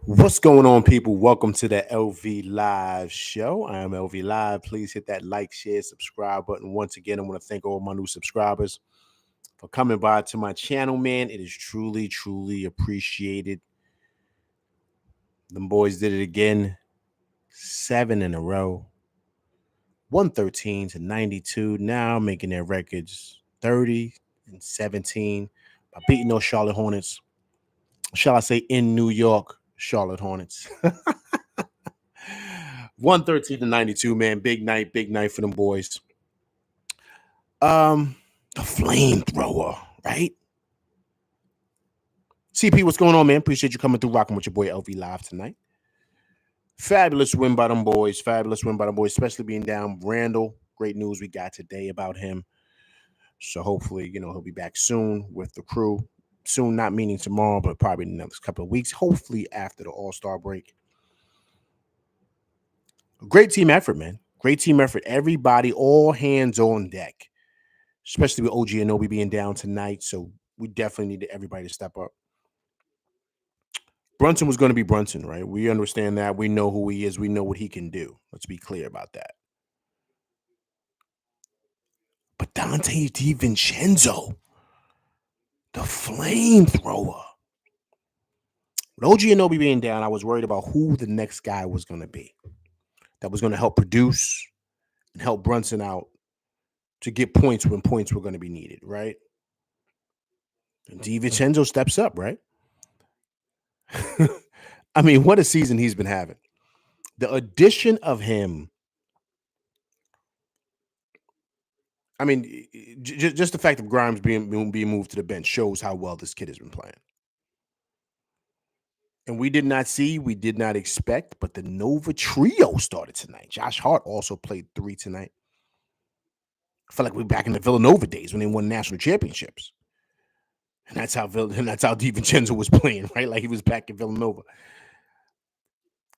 What's going on, people? Welcome to the LV Live show. I am LV Live. Please hit that like, share, subscribe button. Once again, I want to thank all my new subscribers for coming by to my channel, man. It is truly, truly appreciated. Them boys did it again. 7 in a row. 113 to 92. Now making their records 30 and 17 by beating those Charlotte Hornets. Shall I say in New York, Charlotte Hornets. 113 to 92, man. Big night for them boys. The flamethrower, right? CP, what's going on, man? Appreciate you coming through, rocking with your boy LV Live tonight. Fabulous win by them boys. Especially being down Randall. Great news we got today about him. So hopefully, he'll be back soon with the crew. Soon, not meaning tomorrow, but probably in the next couple of weeks. Hopefully after the All-Star break. Great team effort, man. Great team effort. Everybody, all hands on deck. Especially with OG and Obi being down tonight. So we definitely needed everybody to step up. Brunson was going to be Brunson, right? We understand that. We know who he is. We know what he can do. Let's be clear about that. But Dante DiVincenzo, the flamethrower. With OG and Obi being down, I was worried about who the next guy was going to be that was going to help produce and help Brunson out to get points when points were going to be needed, right? And DiVincenzo steps up, right? I mean, what a season he's been having. The addition of him, I mean, just the fact of Grimes being moved to the bench shows how well this kid has been playing. And we did not expect, but the Nova Trio started tonight. Josh Hart also played 3 tonight. I feel like we're back in the Villanova days when they won national championships. And that's how DiVincenzo was playing, right? Like he was back in Villanova.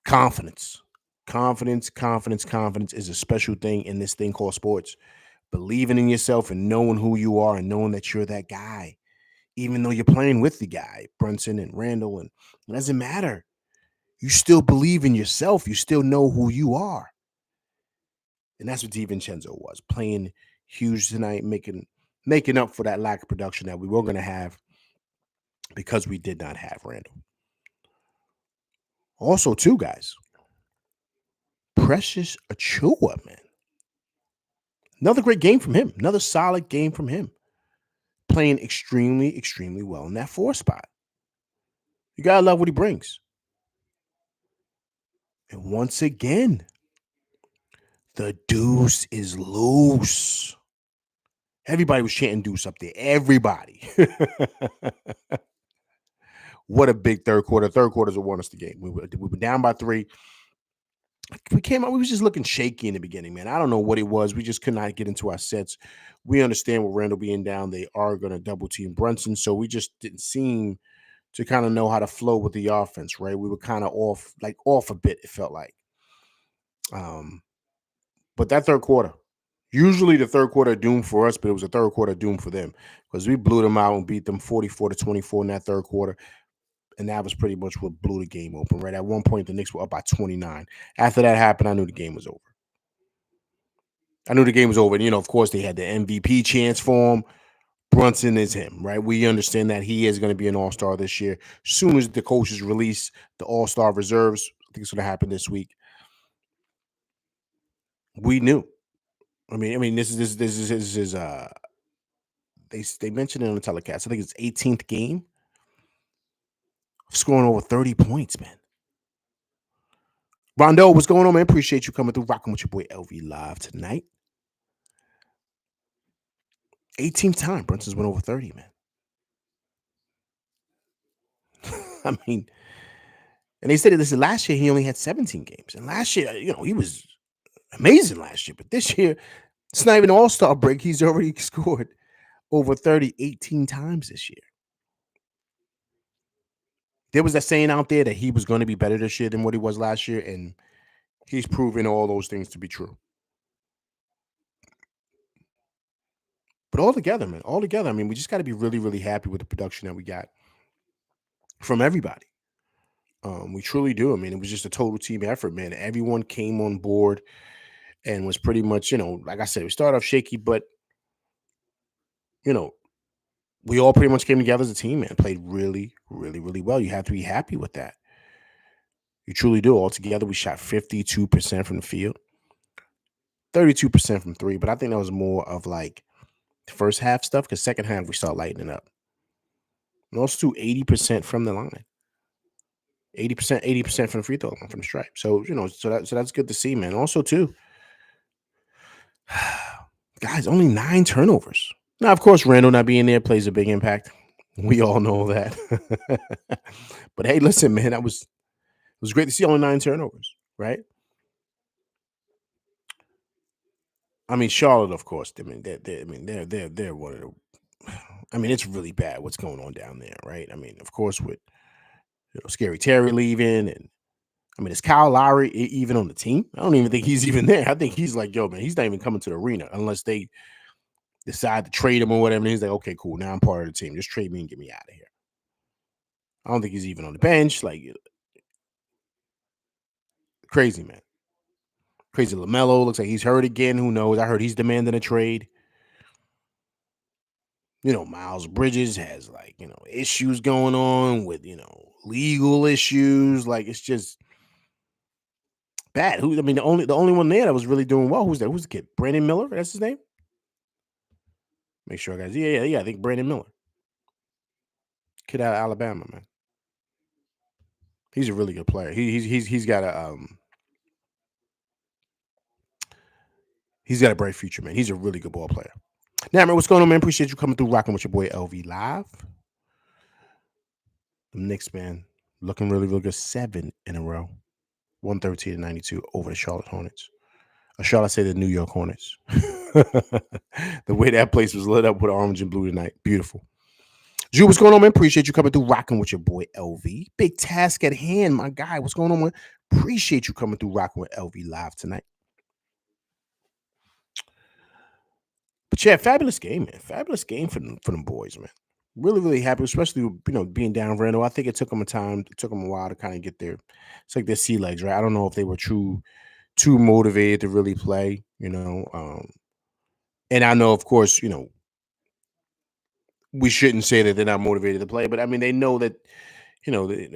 Confidence is a special thing in this thing called sports. Believing in yourself and knowing who you are and knowing that you're that guy. Even though you're playing with the guy, Brunson and Randall, and it doesn't matter. You still believe in yourself. You still know who you are. And that's what DiVincenzo was, playing huge tonight, making up for that lack of production that we were going to have because we did not have Randall. Also, too, guys, Precious Achua, man. Another great game from him. Another solid game from him. Playing extremely, extremely well in that 4 spot. You got to love what he brings. And once again, the deuce is loose. Everybody was chanting deuce up there. Everybody. What a big third quarter. Third quarters won us the game. We were down by 3. We came out. We was just looking shaky in the beginning, man. I don't know what it was. We just could not get into our sets. We understand with Randall being down, they are going to double team Brunson. So we just didn't seem to kind of know how to flow with the offense, right? We were kind of off a bit, it felt like. But that third quarter, usually the third quarter doomed for us, but it was a third quarter doomed for them because we blew them out and beat them 44-24 in that third quarter. And that was pretty much what blew the game open, right? At one point, the Knicks were up by 29. After that happened, I knew the game was over. And, of course, they had the MVP chance for him. Brunson is him, right? We understand that he is going to be an all-star this year. As soon as the coaches release the all-star reserves, I think it's going to happen this week. We knew. I mean, this is they mentioned it on the telecast. I think it's 18th game. Scoring over 30 points, man. Rondo, what's going on, man? Appreciate you coming through, rocking with your boy LV Live tonight. 18th time Brunson's went over 30, man. I mean, and they said this last year he only had 17 games. And last year, he was amazing last year. But this year, it's not even an all-star break. He's already scored over 30 18 times this year. There was that saying out there that he was going to be better this year than what he was last year, and he's proven all those things to be true. But all together, man, I mean, we just got to be really, really happy with the production that we got from everybody. We truly do. I mean, it was just a total team effort, man. Everyone came on board and was pretty much, like I said, we started off shaky, but you know, we all pretty much came together as a team, man. Played really, really, really well. You have to be happy with that. You truly do. Altogether, we shot 52% from the field, 32% from three. But I think that was more of like the first half stuff because second half we started lighting it up. And also 80% from the line. 80% from the free throw line from the stripe. So, so that's good to see, man. Also, too, guys, only 9 turnovers. Now, of course, Randall not being there plays a big impact. We all know that. But hey, listen, man, it was great to see only 9 turnovers, right? I mean, Charlotte, of course. I mean, they're one of the. I mean, it's really bad what's going on down there, right? I mean, of course, with Scary Terry leaving, and I mean, is Kyle Lowry even on the team? I don't even think he's even there. I think he's like, yo, man, he's not even coming to the arena unless they decide to trade him or whatever. And he's like, okay, cool, now I'm part of the team. Just trade me and get me out of here. I don't think he's even on the bench. Like, crazy, man. Crazy. LaMelo looks like he's hurt again. Who knows? I heard he's demanding a trade. Miles Bridges has like, issues going on with, legal issues. Like, it's just bad. I mean, the only one there that was really doing well. Who's that? Who's the kid? Brandon Miller? That's his name? Make sure, guys. Yeah. I think Brandon Miller. Kid out of Alabama, man. He's a really good player. He's got a bright future, man. He's a really good ball player. Now, man, what's going on, man? Appreciate you coming through, rocking with your boy LV Live. The Knicks, man, looking really, really good. 7 in a row. 113-92 over the Charlotte Hornets. Or shall I say the New York Hornets? The way that place was lit up with orange and blue tonight. Beautiful. Drew, what's going on, man? Appreciate you coming through, rocking with your boy LV. Big task at hand, my guy. What's going on, man? Appreciate you coming through, rocking with LV Live tonight. But yeah, fabulous game, man. Fabulous game for them boys, man. Really, really happy, especially being down Randall. I think it took them a while to kind of get there. It's like their sea legs, right? I don't know if they were too motivated to really play, and I know, of course, we shouldn't say that they're not motivated to play, but I mean, they know that, they,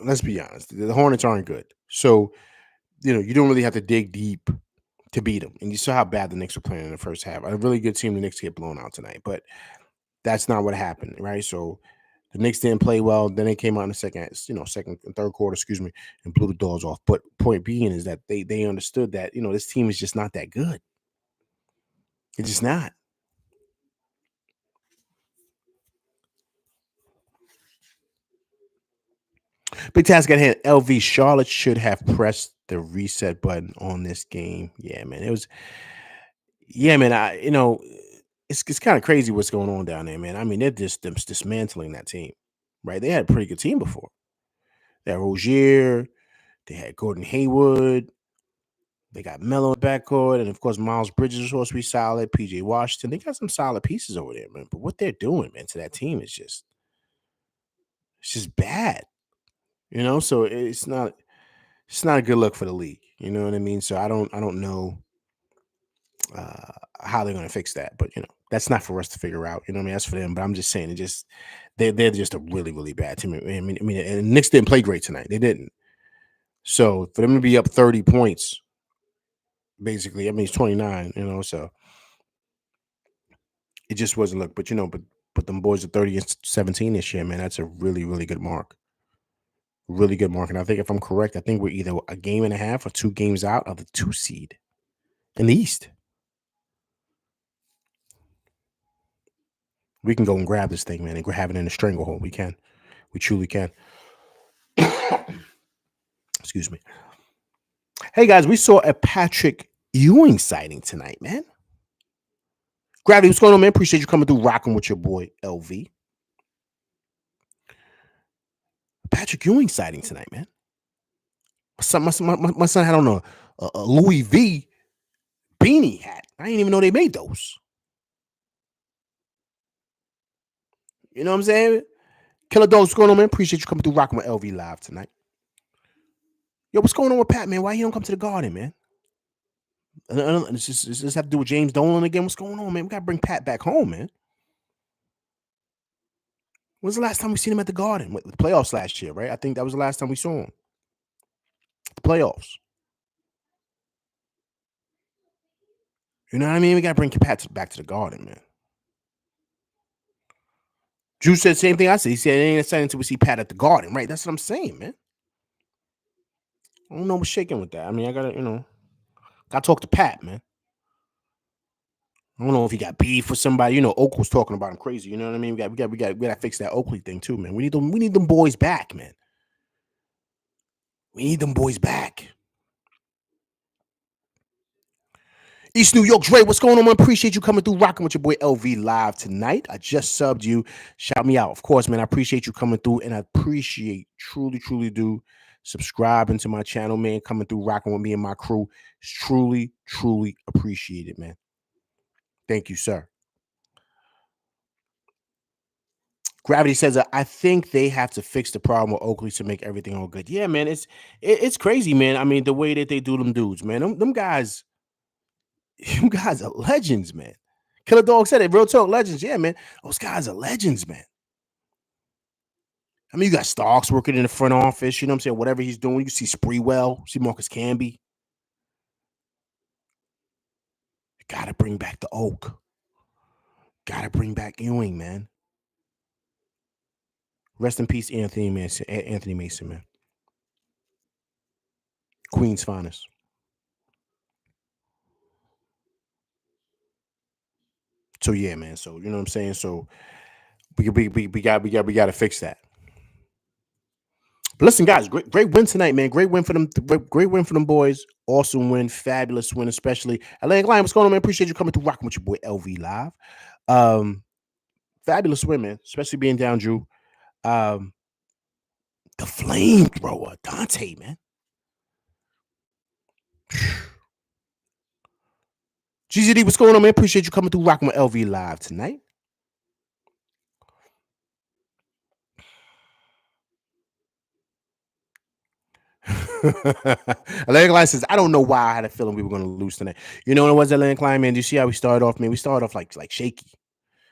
let's be honest, the Hornets aren't good. So, you don't really have to dig deep to beat them. And you saw how bad the Knicks were playing in the first half. A really good team, the Knicks get blown out tonight, but that's not what happened, right? So the Knicks didn't play well. Then they came out in the second and third quarter, and blew the doors off. But point being is that they understood that, this team is just not that good. It's just not. Big task at hand. LV Charlotte should have pressed the reset button on this game. Yeah, man. It was. Yeah, man. It's kind of crazy what's going on down there, man. I mean, they're just dismantling that team, right? They had a pretty good team before. They had Rozier, they had Gordon Hayward, they got Melo in the backcourt, and of course Miles Bridges was supposed to be solid. PJ Washington, they got some solid pieces over there, man. But what they're doing, man, to that team is it's just bad, So it's not a good look for the league. You know what I mean? So I don't know how they're going to fix that, but that's not for us to figure out. You know what I mean? That's for them. But I'm just saying, they're just a really, really bad team. I mean, and Knicks didn't play great tonight. They didn't. So for them to be up 30 points, basically, I mean, it's 29. So it just wasn't look. But but them boys are 30-17 this year, man. That's a really, really good mark. Really good mark. And I think if I'm correct, I think we're either a game and a half or 2 games out of the 2 seed in the East. We can go and grab this thing, man, and have it in a stranglehold. We can. We truly can. Excuse me. Hey, guys, we saw a Patrick Ewing sighting tonight, man. Gravity, what's going on, man? Appreciate you coming through, rocking with your boy, LV. Patrick Ewing sighting tonight, man. My son had on a Louis V beanie hat. I didn't even know they made those. You know what I'm saying? Killer Dogs, what's going on, man? Appreciate you coming through rocking with LV Live tonight. Yo, what's going on with Pat, man? Why he don't come to the Garden, man? Does this have to do with James Dolan again? What's going on, man? We got to bring Pat back home, man. When's the last time we seen him at the Garden? With the playoffs last year, right? I think that was the last time we saw him. The playoffs. You know what I mean? We got to bring Pat back to the Garden, man. Drew said the same thing I said. He said it ain't exciting until we see Pat at the Garden, right? That's what I'm saying, man. I don't know what's shaking with that. I mean, I gotta talk to Pat, man. I don't know if he got beef with somebody. Oak was talking about him crazy. You know what I mean? We got to fix that Oakley thing too, man. We need them boys back, man. We need them boys back. East New York, Dre, what's going on, man? Appreciate you coming through, rocking with your boy LV Live tonight. I just subbed you. Shout me out. Of course, man, I appreciate you coming through, and I appreciate, truly, truly do, subscribing to my channel, man, coming through, rocking with me and my crew. It's truly, truly appreciated, man. Thank you, sir. Gravity says, I think they have to fix the problem with Oakley to make everything all good. Yeah, man, it's crazy, man. I mean, the way that they do them dudes, man. Them guys, you guys are legends, man. Killer Dog said it. Real talk, legends. Yeah, man. Those guys are legends, man. I mean, you got Starks working in the front office. You know what I'm saying? Whatever he's doing. You see Spreewell. See Marcus Camby. Got to bring back the Oak. Got to bring back Ewing, man. Rest in peace, Anthony Mason, man. Queen's finest. So yeah, man. So you know what I'm saying? So we got to fix that. But listen, guys, great win tonight, man. Great win for them. Great win for them boys. Awesome win, fabulous win, especially Atlantic Line. What's going on, man? Appreciate you coming through, rocking with your boy LV Live. Fabulous win, man. Especially being down Drew. The flamethrower, Dante, man. GZD, what's going on, man? Appreciate you coming through, rocking with LV Live tonight. Atlantic Line says, I don't know why I had a feeling we were going to lose tonight. You know what it was, Atlantic Line, man? Do you see how we started off, man? We started off like shaky.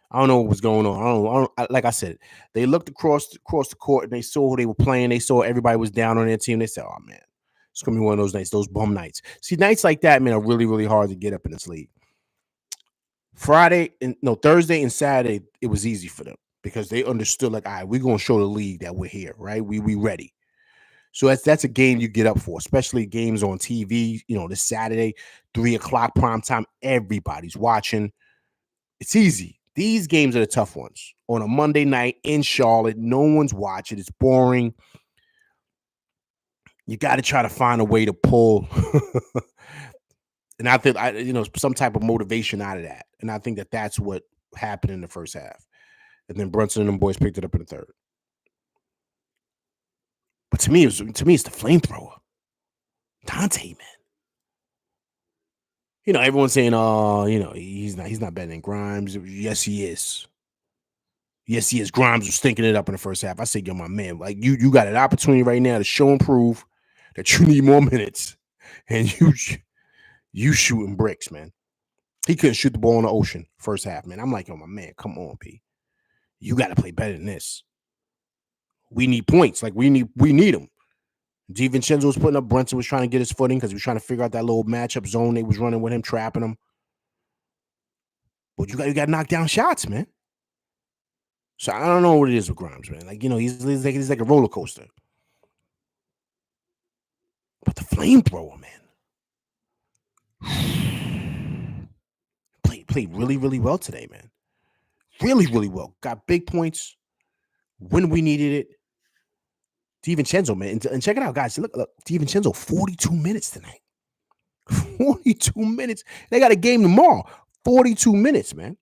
I don't know what was going on. Like I said, they looked across the court and they saw who they were playing. They saw everybody was down on their team. They said, oh, man, it's going to be one of those nights, those bum nights. See, nights like that, man, are really, really hard to get up in this league. Thursday and Saturday, it was easy for them because they understood, like, all right, we're going to show the league that we're here, right? We ready. So that's a game you get up for, especially games on TV. This Saturday, 3:00 prime time. Everybody's watching. It's easy. These games are the tough ones. On a Monday night in Charlotte, no one's watching. It's boring. You got to try to find a way to pull, and I think some type of motivation out of that. And I think that's what happened in the first half. And then Brunson and them boys picked it up in the third. But to me, it's the flamethrower, Dante, man. Everyone's saying, "Oh, he's not better than Grimes." Yes, he is. Yes, he is. Grimes was stinking it up in the first half. I said, "Yo, my man, like you got an opportunity right now to show and prove that you need more minutes, and you shooting bricks, man." He couldn't shoot the ball in the ocean first half, man. I'm like, "Yo, my man, come on, P. You got to play better than this. We need points. Like we need them." DiVincenzo was putting up. Brunson was trying to get his footing because he was trying to figure out that little matchup zone they was running with him, trapping him. But you got to knock down shots, man. So I don't know what it is with Grimes, man. Like, he's like a roller coaster. But the flamethrower, man, played really, really well today, man. Really, really well. Got big points when we needed it. DiVincenzo, man. And check it out, guys. Look, DiVincenzo, 42 minutes tonight. 42 minutes. They got a game tomorrow. 42 minutes, man.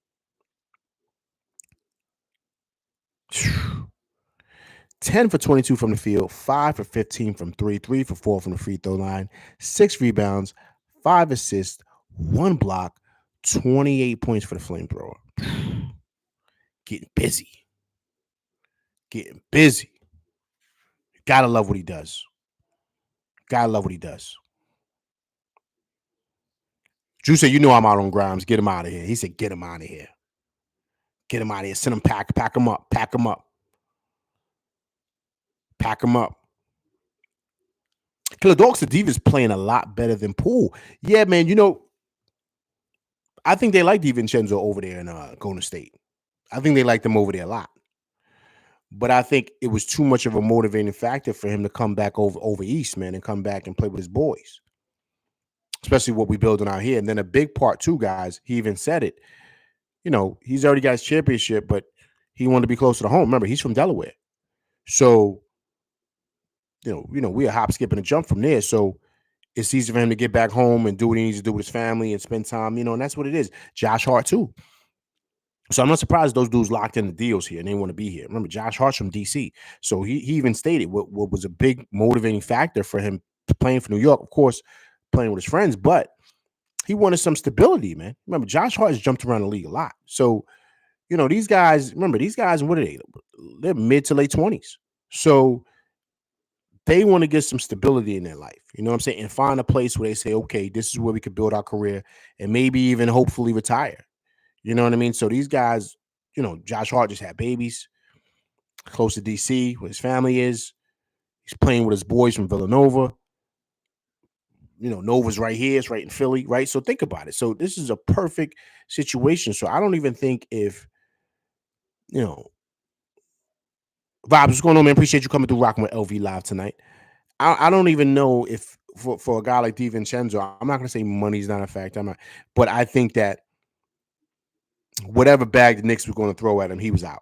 10 for 22 from the field, 5 for 15 from 3 for 4 from the free throw line, 6 rebounds, 5 assists, 1 block, 28 points for the flamethrower. Getting busy. Getting busy. Gotta love what he does. Gotta love what he does. Drew said, "You know I'm out on Grimes. Get him out of here." He said, "Get him out of here. Get him out of here. Send him pack him up. Pack him up. Pack him up." Killer Dog said, "Diva's playing a lot better than Poole." Yeah, man. I think they like DiVincenzo over there in Golden State. I think they like them over there a lot. But I think it was too much of a motivating factor for him to come back over East, man, and come back and play with his boys, especially what we building out here. And then a big part too, guys. He even said it. He's already got his championship, but he wanted to be closer to home. Remember, he's from Delaware, so we a hop, skip, and a jump from there. So it's easy for him to get back home and do what he needs to do with his family and spend time. And that's what it is. Josh Hart too. So I'm not surprised those dudes locked in the deals here and they want to be here. Remember, Josh Hart's from DC. So he even stated what was a big motivating factor for him playing for New York, of course, playing with his friends, but he wanted some stability, man. Remember, Josh Hart has jumped around the league a lot. So, these guys, what are they? They're mid to late 20s. So they want to get some stability in their life. You know what I'm saying? And find a place where they say, okay, this is where we could build our career and maybe even hopefully retire. You know what I mean? So these guys, Josh Hart just had babies close to DC, where his family is. He's playing with his boys from Villanova. Nova's right here. It's right in Philly, right? So think about it. So this is a perfect situation. So I don't even think if, Vibes, what's going on, man? Appreciate you coming through rocking with LV Live tonight. I don't even know if for a guy like DiVincenzo, I'm not going to say money's not a factor. But I think that whatever bag the Knicks were going to throw at him, he was out.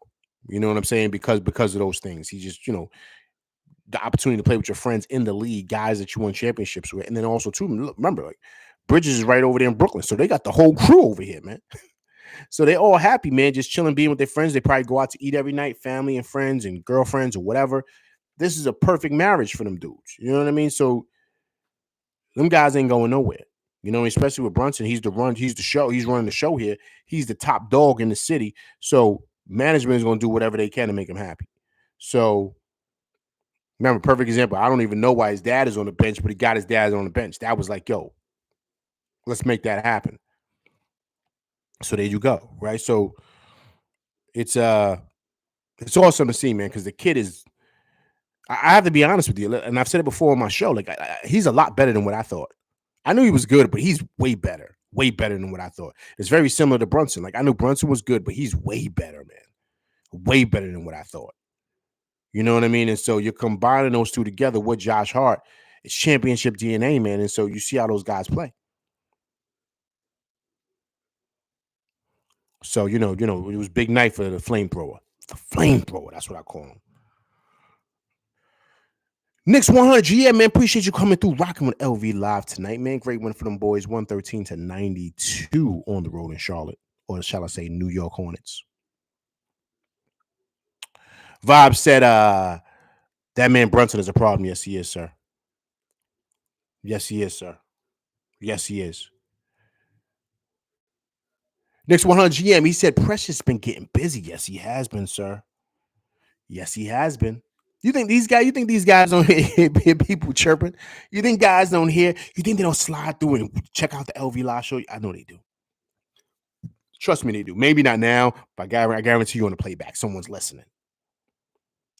You know what I'm saying? Because of those things. He just, the opportunity to play with your friends in the league, guys that you won championships with. And then also, too, remember, like, Bridges is right over there in Brooklyn. So they got the whole crew over here, man. So they all happy, man, just chilling, being with their friends. They probably go out to eat every night, family and friends and girlfriends or whatever. This is a perfect marriage for them dudes. You know what I mean? So them guys ain't going nowhere. Especially with Brunson, he's the show. He's running the show here. He's the top dog in the city. So management is going to do whatever they can to make him happy. So remember, perfect example. I don't even know why his dad is on the bench, but he got his dad on the bench. That was like, yo, let's make that happen. So there you go, right? So it's awesome to see, man, because the kid is. I have to be honest with you, and I've said it before on my show. Like, he's a lot better than what I thought. I knew he was good, but he's way better than what I thought. It's very similar to Brunson. Like, I knew Brunson was good, but he's way better, man. Way better than what I thought. You know what I mean? And so you're combining those two together with Josh Hart. It's championship DNA, man. And so you see how those guys play. So, it was big night for the flamethrower. The flamethrower, that's what I call him. Knicks 100, yeah, man. Appreciate you coming through, rocking with LV Live tonight, man. Great win for them boys, 113-92 on the road in Charlotte, or shall I say, New York Hornets. Vibe said, that man Brunson is a problem. Yes, he is, sir. Yes, he is, sir. Yes, he is. Knicks 100 GM, he said Precious been getting busy. Yes, he has been, sir. Yes, he has been. You think these guys don't hear people chirping? You think guys don't hear? You think they don't slide through and check out the LV Live show? I know they do. Trust me, they do. Maybe not now, but I guarantee you on the playback, someone's listening.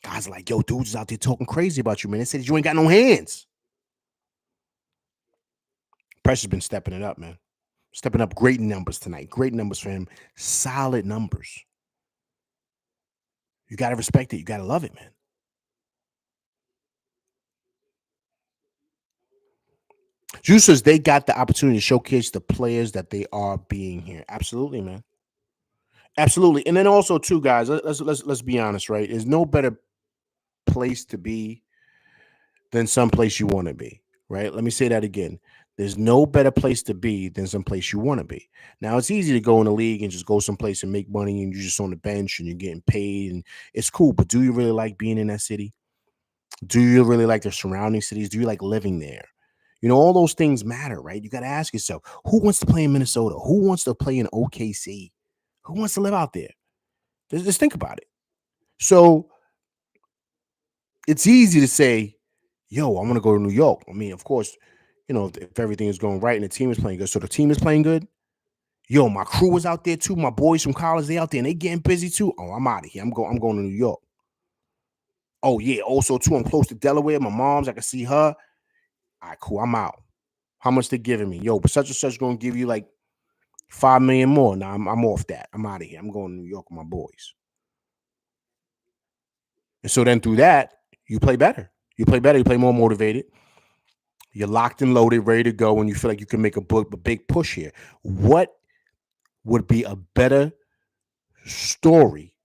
Guys are like, yo, dudes is out there talking crazy about you, man. They said you ain't got no hands. Precious been stepping it up, man. Stepping up great numbers tonight. Great numbers for him. Solid numbers. You got to respect it. You got to love it, man. Juicers, they got the opportunity to showcase the players that they are being here. Absolutely, man. Absolutely. And then also, too, guys, let's be honest, right? There's no better place to be than someplace you want to be, right? Let me say that again. There's no better place to be than someplace you want to be. Now, it's easy to go in the league and just go someplace and make money and you're just on the bench and you're getting paid and it's cool. But do you really like being in that city? Do you really like the surrounding cities? Do you like living there? All those things matter, right? You got to ask yourself, who wants to play in Minnesota? Who wants to play in OKC? Who wants to live out there? Just think about it. So It's easy to say, yo, I want to go to New York. I mean, of course, if everything is going right and the team is playing good. So the team is playing good. Yo, my crew is out there too. My boys from college, they out there and they getting busy too. Oh, I'm out of here. I'm going to New York. Oh, yeah. Also, too, I'm close to Delaware. My mom's, I can see her. All right, cool. I'm out. How much they giving me? Yo, but such and such gonna give you like 5 million more. Now I'm off that. I'm out of here. I'm going to New York with my boys. And so then through that, you play better. You play better. You play more motivated. You're locked and loaded, ready to go, and you feel like you can make a big push here. What would be a better story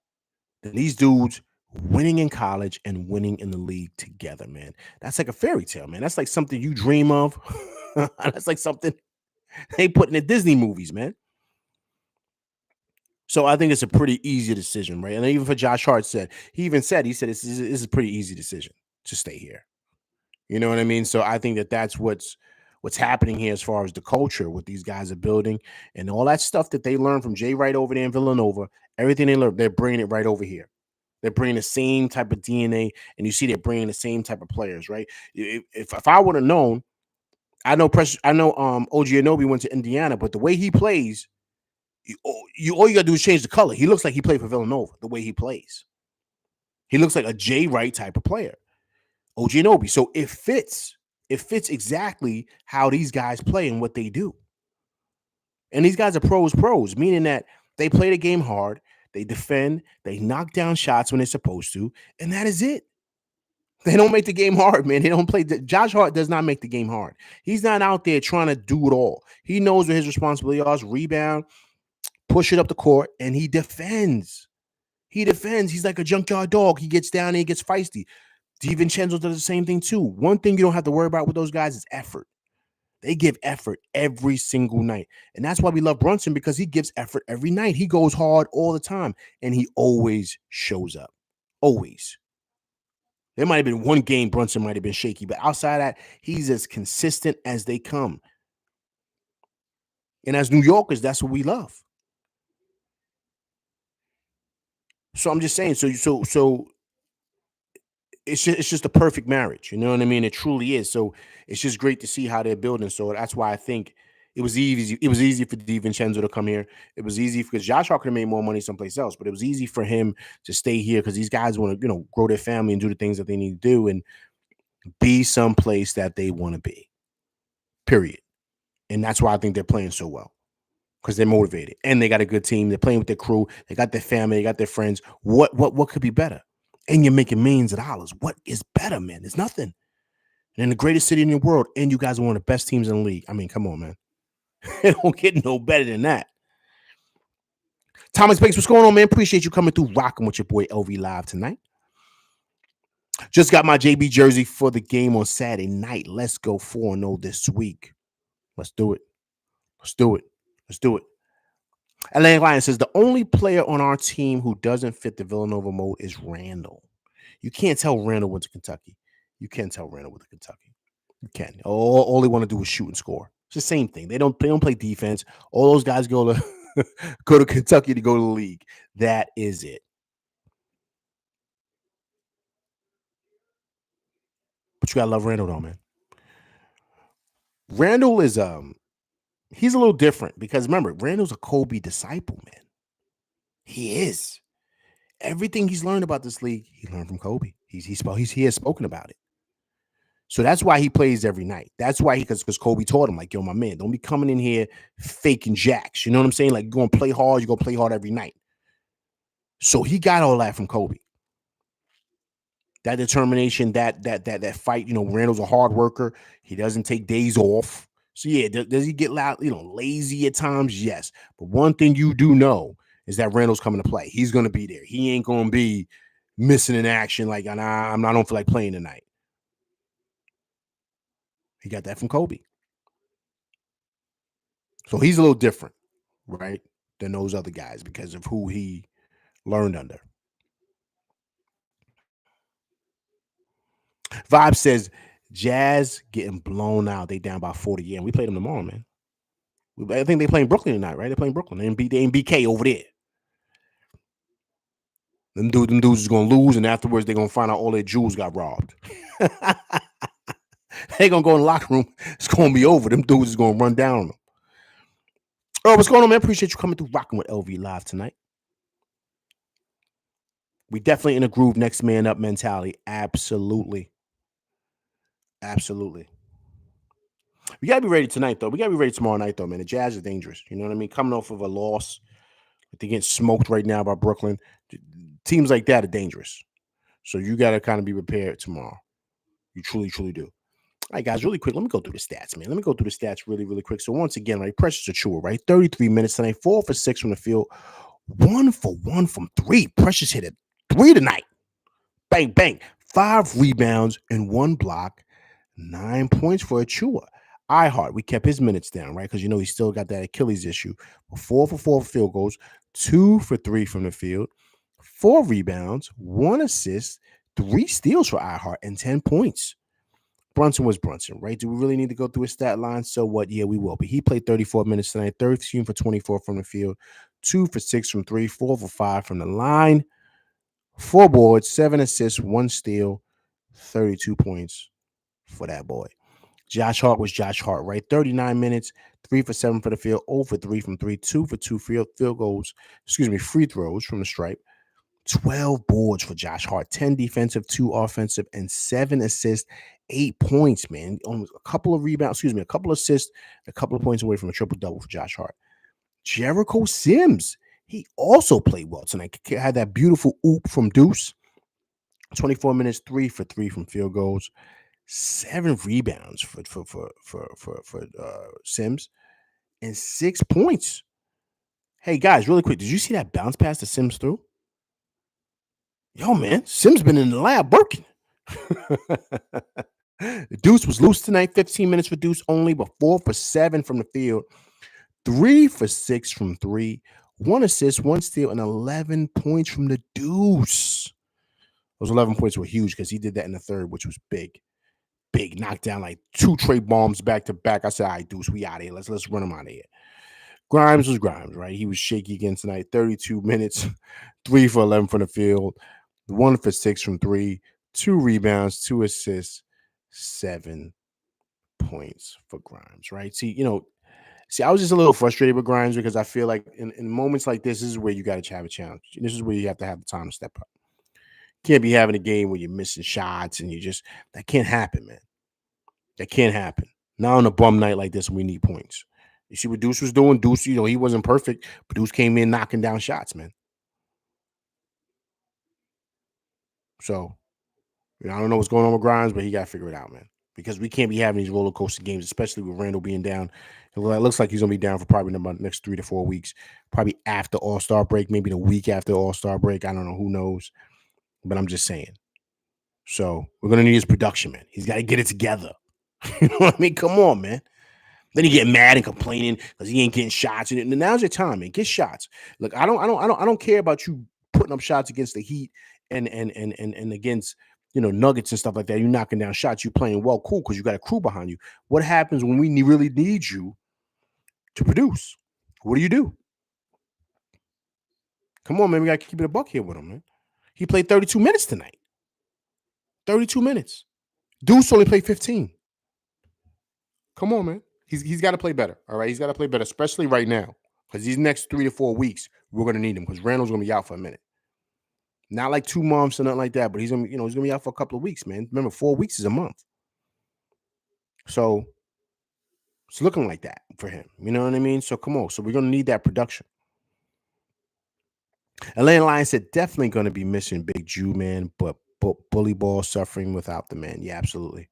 than these dudes winning in college and winning in the league together, man? That's like a fairy tale, man. That's like something you dream of. That's like something they put in the Disney movies, man. So I think it's a pretty easy decision, right? And even for Josh Hart he said this is a pretty easy decision to stay here. You know what I mean? So I think that's what's happening here as far as the culture what these guys are building and all that stuff that they learned from Jay Wright over there in Villanova. Everything they learned, they're bringing it right over here. They're bringing the same type of DNA, and you see they're bringing the same type of players, right? If I would have known, I know OG Anobi went to Indiana, but the way he plays, all you gotta do is change the color. He looks like he played for Villanova. The way he plays, he looks like a Jay Wright type of player. OG Anobi. So it fits. It fits exactly how these guys play and what they do. And these guys are pros, meaning that they play the game hard, they defend, they knock down shots when they're supposed to, and that is it. They don't make the game hard, man. They don't play. Josh Hart does not make the game hard. He's not out there trying to do it all. He knows what his responsibilities are: rebound, push it up the court, and he defends. He defends. He's like a junkyard dog. He gets down and he gets feisty. DiVincenzo does the same thing too. One thing you don't have to worry about with those guys is effort. They give effort every single night. And that's why we love Brunson, because he gives effort every night. He goes hard all the time, and he always shows up. Always. There might have been one game Brunson might have been shaky, but outside of that, he's as consistent as they come. And as New Yorkers, that's what we love. So I'm just saying, so it's just a perfect marriage. You know what I mean? It truly is. So it's just great to see how they're building. So that's why I think it was easy. It was easy for DiVincenzo to come here. It was easy because Josh Hart could have made more money someplace else, but it was easy for him to stay here because these guys want to, grow their family and do the things that they need to do and be someplace that they want to be. Period. And that's why I think they're playing so well. Because they're motivated and they got a good team. They're playing with their crew. They got their family. They got their friends. What could be better? And you're making millions of dollars. What is better, man? There's nothing. And in the greatest city in the world, and you guys are one of the best teams in the league. I mean, come on, man. It don't get no better than that. Thomas Banks, what's going on, man? Appreciate you coming through, rocking with your boy LV Live tonight. Just got my JB jersey for the game on Saturday night. Let's go 4-0 this week. Let's do it. Let's do it. Let's do it. Atlantic Lion says the only player on our team who doesn't fit the Villanova mold is Randall. You can't tell Randall went to Kentucky. You can't tell Randall went to Kentucky. You can. All they want to do is shoot and score. It's the same thing. They don't play defense. All those guys go to go to Kentucky to go to the league. That is it. But you gotta love Randall though, man. Randall is he's a little different because remember, Randall's a Kobe disciple, man. He is. Everything he's learned about this league, he learned from Kobe. He has spoken about it. So that's why he plays every night. That's why because Kobe taught him, like, yo, my man, don't be coming in here faking jacks. You know what I'm saying? Like, you're gonna play hard, you're gonna play hard every night. So he got all that from Kobe. That determination, that fight. Randall's a hard worker. He doesn't take days off. So yeah, does he get loud, lazy at times? Yes. But one thing you do know is that Randall's coming to play. He's gonna be there. He ain't gonna be missing in action like, nah, I don't feel like playing tonight. He got that from Kobe. So he's a little different, right, than those other guys because of who he learned under. Vibe says Jazz getting blown out. They down by 40. Yeah, and we played them tomorrow, man. I think they playing Brooklyn tonight, right? They're playing Brooklyn. They in BK over there. Them dudes is gonna lose, and afterwards they're gonna find out all their jewels got robbed. They gonna go in the locker room. It's gonna be over. Them dudes is gonna run down on them. Oh, what's going on, man? Appreciate you coming through, rocking with LV live tonight. We definitely in a groove. Next man up mentality. Absolutely, absolutely. We gotta be ready tonight, though. We gotta be ready tomorrow night, though, man. The Jazz is dangerous. You know what I mean? Coming off of a loss, they're getting smoked right now by Brooklyn. Teams like that are dangerous. So you gotta kind of be prepared tomorrow. You truly, truly do. All right, guys, really quick. Let me go through the stats, man. Let me go through the stats really, really quick. So once again, right, Precious Achua, right? 33 minutes tonight, 4 for 6 from the field, 1 for 1 from 3. Precious hit it 3 tonight. Bang, bang. 5 rebounds and 1 block. 9 points for Achua. iHeart, we kept his minutes down, right? Because you know he still got that Achilles issue. 4 for 4 field goals, 2 for 3 from the field, 4 rebounds, 1 assist, 3 steals for iHeart, and 10 points. Brunson was Brunson, right? Do we really need to go through his stat line? So what? Yeah, we will. But he played 34 minutes tonight, 13 for 24 from the field, 2 for 6 from 3, 4 for 5 from the line, 4 boards, 7 assists, 1 steal, 32 points for that boy. Josh Hart was Josh Hart, right? 39 minutes, 3 for 7 for the field, 0 for 3 from 3, 2 for 2 field goals, free throws from the stripe. 12 boards for Josh Hart, 10 defensive, 2 offensive, and 7 assists, 8 points, man. Almost a couple of rebounds, a couple of assists, a couple of points away from a triple-double for Josh Hart. Jericho Sims, he also played well tonight. Had that beautiful oop from Deuce. 24 minutes, 3 for 3 from field goals, 7 rebounds for Sims, and 6 points. Hey, guys, really quick, did you see that bounce pass that Sims threw? Yo, man, Sims been in the lab working. Deuce was loose tonight. 15 minutes for Deuce only, but 4 for 7 from the field, 3 for 6 from 3, 1 assist, 1 steal, and 11 points from the Deuce. Those 11 points were huge because he did that in the third, which was big. Big. Knocked down like 2 Trey bombs back to back. I said, all right, Deuce, we out of here. Let's run him out of here. Grimes was Grimes, right? He was shaky again tonight. 32 minutes, 3 for 11 from the field, 1 for 6 from 3, 2 rebounds, 2 assists, 7 points for Grimes, right? I was just a little frustrated with Grimes because I feel like in moments like this is where you got to have a challenge. This is where you have to have the time to step up. You can't be having a game where you're missing shots and that can't happen, man. That can't happen. Not on a bum night like this when we need points. You see what Deuce was doing? Deuce, he wasn't perfect, but Deuce came in knocking down shots, man. So, I don't know what's going on with Grimes, but he got to figure it out, man. Because we can't be having these roller coaster games, especially with Randall being down. It looks like he's going to be down for probably the next 3 to 4 weeks, probably after All-Star break, maybe the week after All-Star break. I don't know. Who knows? But I'm just saying. So, we're going to need his production, man. He's got to get it together. You know what I mean? Come on, man. Then he get mad and complaining because he ain't getting shots. And now's your time, man. Get shots. Look, I don't care about you putting up shots against the Heat and against Nuggets and stuff like that. You knocking down shots. You playing well, cool, because you got a crew behind you. What happens when we really need you to produce? What do? Come on, man. We got to keep it a buck here with him, man. He played 32 minutes tonight. 32 minutes. Deuce only played 15. Come on, man. He's got to play better. All right, he's got to play better, especially right now, because these next 3 to 4 weeks we're gonna need him because Randall's gonna be out for a minute. Not like 2 months or nothing like that, but he's gonna be out for a couple of weeks, man. Remember, 4 weeks is a month, so it's looking like that for him. You know what I mean? So come on. So we're gonna need that production. Atlanta Lions said definitely gonna be missing Big Jew, man, but bully ball suffering without the man. Yeah, absolutely.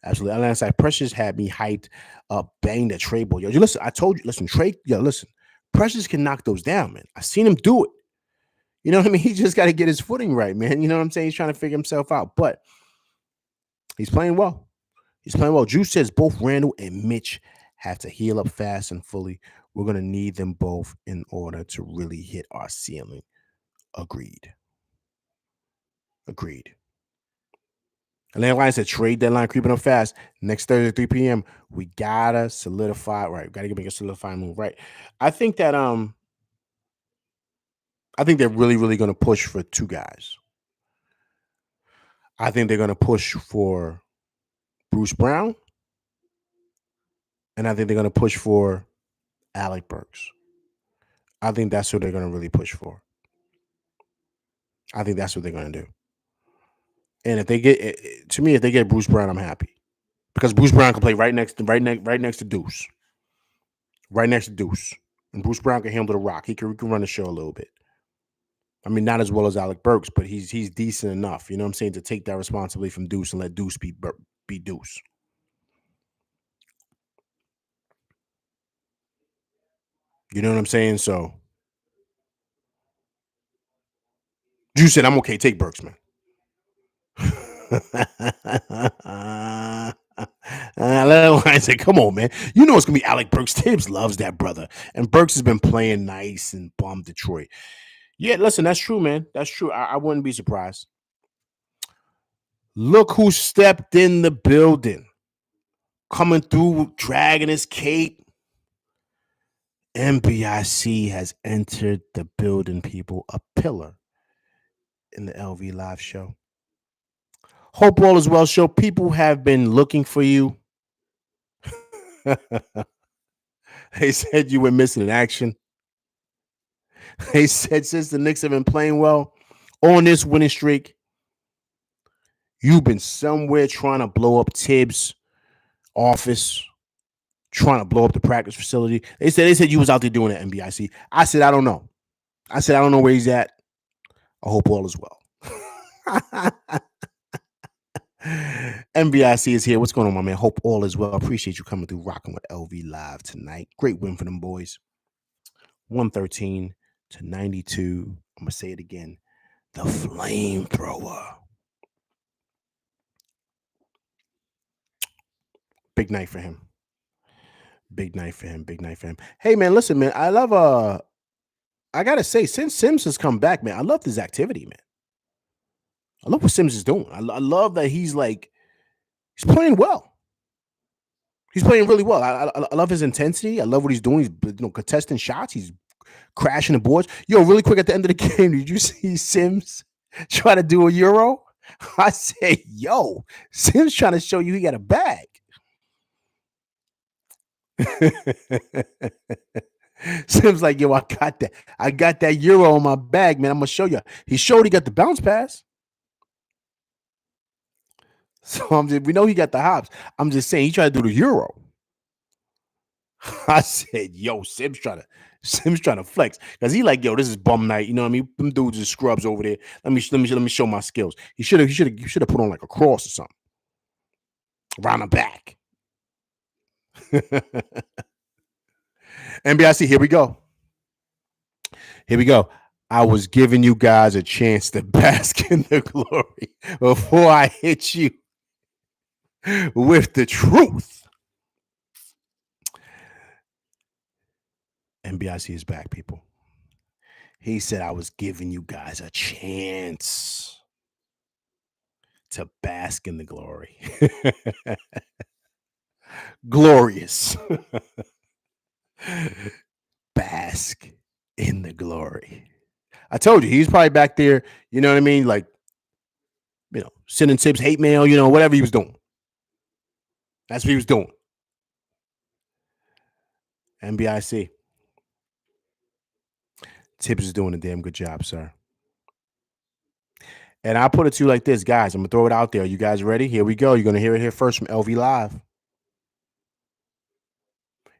Absolutely. Atlanta side Precious had me hyped up, bang the Trey ball. Yo, you listen, I told you, listen, Trey, listen. Precious can knock those down, man. I've seen him do it. You know what I mean? He just got to get his footing right, man. You know what I'm saying? He's trying to figure himself out, but he's playing well. He's playing well. Juice says both Randall and Mitch have to heal up fast and fully. We're going to need them both in order to really hit our ceiling. Agreed. Atlanta Lions said trade deadline creeping up fast. Next Thursday, 3 p.m. We gotta solidify, right? We gotta make a solidifying move, right? I think that I think they're really, really going to push for two guys. I think they're going to push for Bruce Brown, and I think they're going to push for Alec Burks. I think that's what they're going to really push for. I think that's what they're going to do. And if they get, to me, if they get Bruce Brown, I'm happy because Bruce Brown can play right next to Deuce, right next to Deuce, and Bruce Brown can handle the rock. He can run the show a little bit. I mean, not as well as Alec Burks, but he's decent enough. You know what I'm saying, to take that responsibility from Deuce and let Deuce be Deuce. You know what I'm saying? So you said I'm okay. Take Burks, man. I said, come on, man. You know it's gonna be Alec Burks. Tibbs loves that brother, and Burks has been playing nice and bum Detroit. Yeah, listen, that's true, man. That's true. I wouldn't be surprised. Look who stepped in the building, coming through, dragging his cape. MBIC has entered the building, people. A pillar in the LV Live show. Hope all is well, show. People have been looking for you. They said you were missing in action. They said since the Knicks have been playing well on this winning streak, you've been somewhere trying to blow up Tibbs' office, trying to blow up the practice facility. They said you was out there doing it at NBIC. I said I don't know. I said I don't know where he's at. I hope all is well. NBIC is here. What's going on, my man? Hope all is well. Appreciate you coming through, rocking with LV Live tonight. Great win for them boys. 113-92. I'm gonna say it again. The flamethrower. Big night for him. Big night for him. Big night for him. Hey man, listen, man. I love I gotta say, since Sims has come back, man, I love this activity, man. I love what Sims is doing. I love that he's playing well. He's playing really well. I love his intensity. I love what he's doing. He's contesting shots. He's crashing the boards. Yo, really quick at the end of the game, did you see Sims try to do a Euro? I said, yo, Sims trying to show you he got a bag. Sims like, yo, I got that. I got that Euro in my bag, man. I'm gonna show you. He showed he got the bounce pass. So we know he got the hops. I'm just saying he tried to do the Euro. I said, yo, Sims trying to flex. Because he like, yo, this is bum night. You know what I mean? Them dudes are scrubs over there. Let me show my skills. He should have put on like a cross or something. Around the back. NBIC, here we go. Here we go. I was giving you guys a chance to bask in the glory before I hit you with the truth. NBIC is back, people. He said I was giving you guys a chance to bask in the glory. Glorious. Bask in the glory. I told you, he's probably back there, you know what I mean? Like, sending Tibbs hate mail, whatever he was doing. That's what he was doing. NBIC. Tibbs is doing a damn good job, sir. And I put it to you like this, guys. I'm going to throw it out there. You guys ready? Here we go. You're going to hear it here first from LV Live.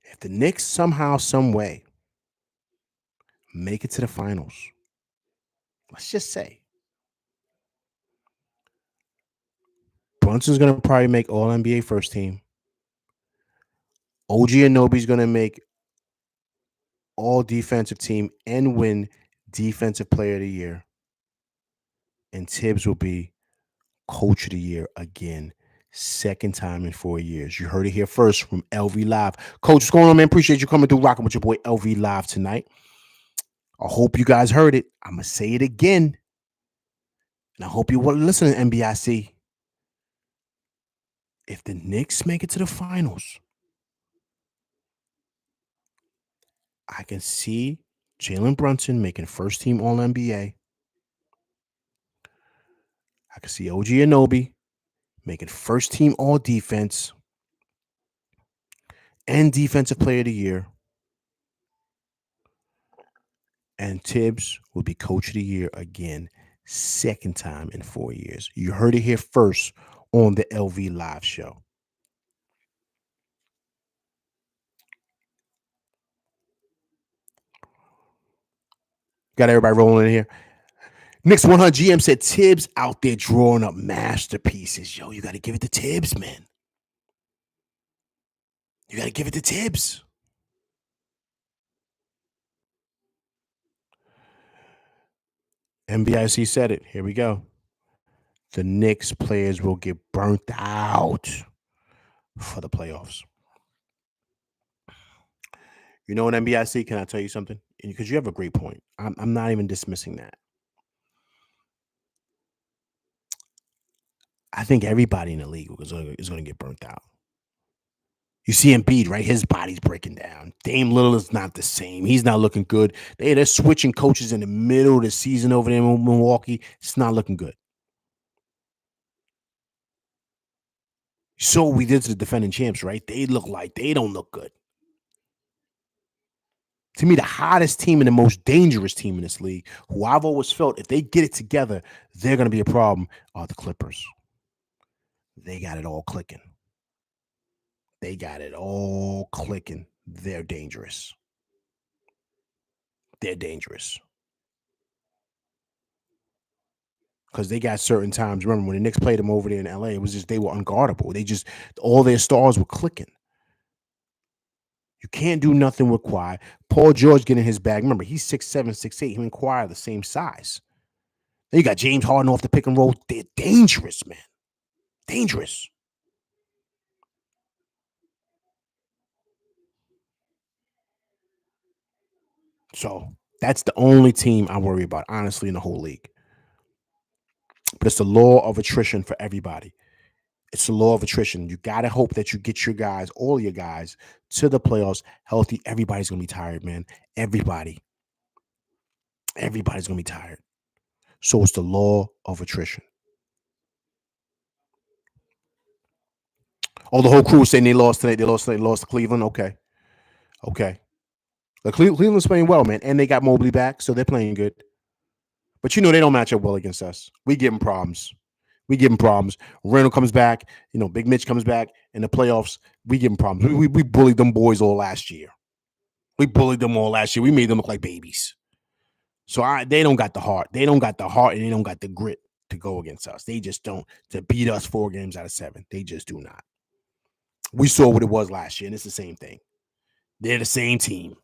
If the Knicks somehow, some way make it to the finals, let's just say Brunson's going to probably make all NBA first team. OG Anunoby's going to make all defensive team and win defensive player of the year. And Tibbs will be coach of the year again. Second time in 4 years. You heard it here first from LV Live. Coach, what's going on, man? Appreciate you coming through, rocking with your boy LV Live tonight. I hope you guys heard it. I'm going to say it again. And I hope you want to listen to NBIC. If the Knicks make it to the finals, I can see Jalen Brunson making first team All NBA. I could see OG Anobi making first team All Defense and Defensive Player of the Year. And Tibbs will be Coach of the Year again, second time in 4 years. You heard it here first on the LV Live Show. Got everybody rolling in here. Knicks 100 GM said Tibbs out there drawing up masterpieces. Yo, you got to give it to Tibbs, man. You got to give it to Tibbs. NBIC said it. Here we go. The Knicks players will get burnt out for the playoffs. You know what, NBIC? Can I tell you something? Because you have a great point. I'm not even dismissing that. I think everybody in the league is going to get burnt out. You see Embiid, right? His body's breaking down. Dame Lillard is not the same. He's not looking good. They're switching coaches in the middle of the season over there in Milwaukee. It's not looking good. So we did to the defending champs, right? They look like they don't look good. To me, the hottest team and the most dangerous team in this league, who I've always felt if they get it together, they're going to be a problem, are the Clippers. They got it all clicking. They got it all clicking. They're dangerous. They're dangerous. Because they got certain times. Remember, when the Knicks played them over there in LA, it was just they were unguardable. They just, all their stars were clicking. You can't do nothing with Kawhi. Paul George getting his bag. Remember, he's 6'7", 6'8". Him and Kawhi are the same size. Then you got James Harden off the pick and roll. They're dangerous, man. Dangerous. So that's the only team I worry about, honestly, in the whole league. But it's the law of attrition for everybody. It's the law of attrition. You got to hope that you get your guys, all your guys, to the playoffs healthy. Everybody's going to be tired, man. Everybody's going to be tired. So it's the law of attrition. Oh, the whole crew saying they lost tonight. They lost to Cleveland. Okay. The Cleveland's playing well, man. And they got Mobley back, so they're playing good. But they don't match up well against us. We give them problems. Randall comes back. Big Mitch comes back in the playoffs. We give them problems. We bullied them boys all last year. We made them look like babies. So they don't got the heart. They don't got the heart, and they don't got the grit to go against us. They just don't, to beat us 4 games out of 7. They just do not. We saw what it was last year, and it's the same thing. They're the same team.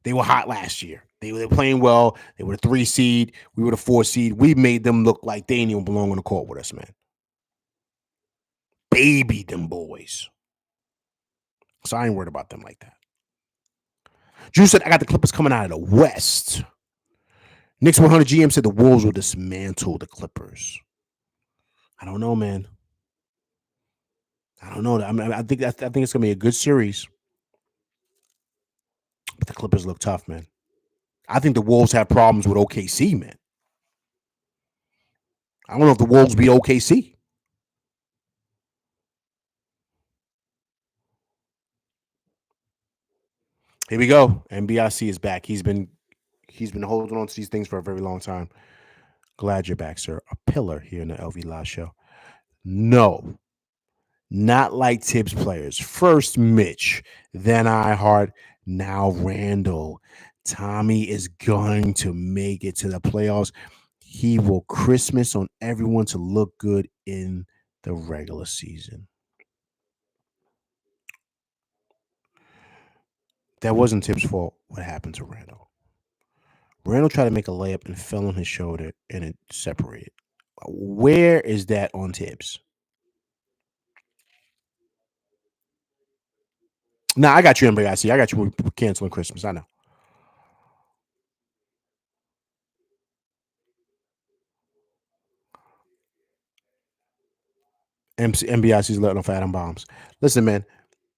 They were hot last year. They were playing well. They were the 3 seed. We were the 4 seed. We made them look like they didn't even belong on the court with us, man. Baby them boys. So I ain't worried about them like that. Drew said, I got the Clippers coming out of the West. Knicks 100 GM said the Wolves will dismantle the Clippers. I don't know, man. I don't know. I think it's going to be a good series. But the Clippers look tough, man. I think the Wolves have problems with OKC, man. I don't know if the Wolves beat OKC. Here we go. NBIC is back. He's been holding on to these things for a very long time. Glad you're back, sir. A pillar here in the LV Live Show. No, not like Tibbs players. First Mitch, then Ihart, now Randall. Tommy is going to make it to the playoffs. He will Christmas on everyone to look good in the regular season. That wasn't Tibbs' fault what happened to Randall. Randall tried to make a layup and fell on his shoulder and it separated. Where is that on Tibbs? Nah, I got you, NBIC. I got you canceling Christmas. I know. NBIC's letting off atom bombs. Listen, man,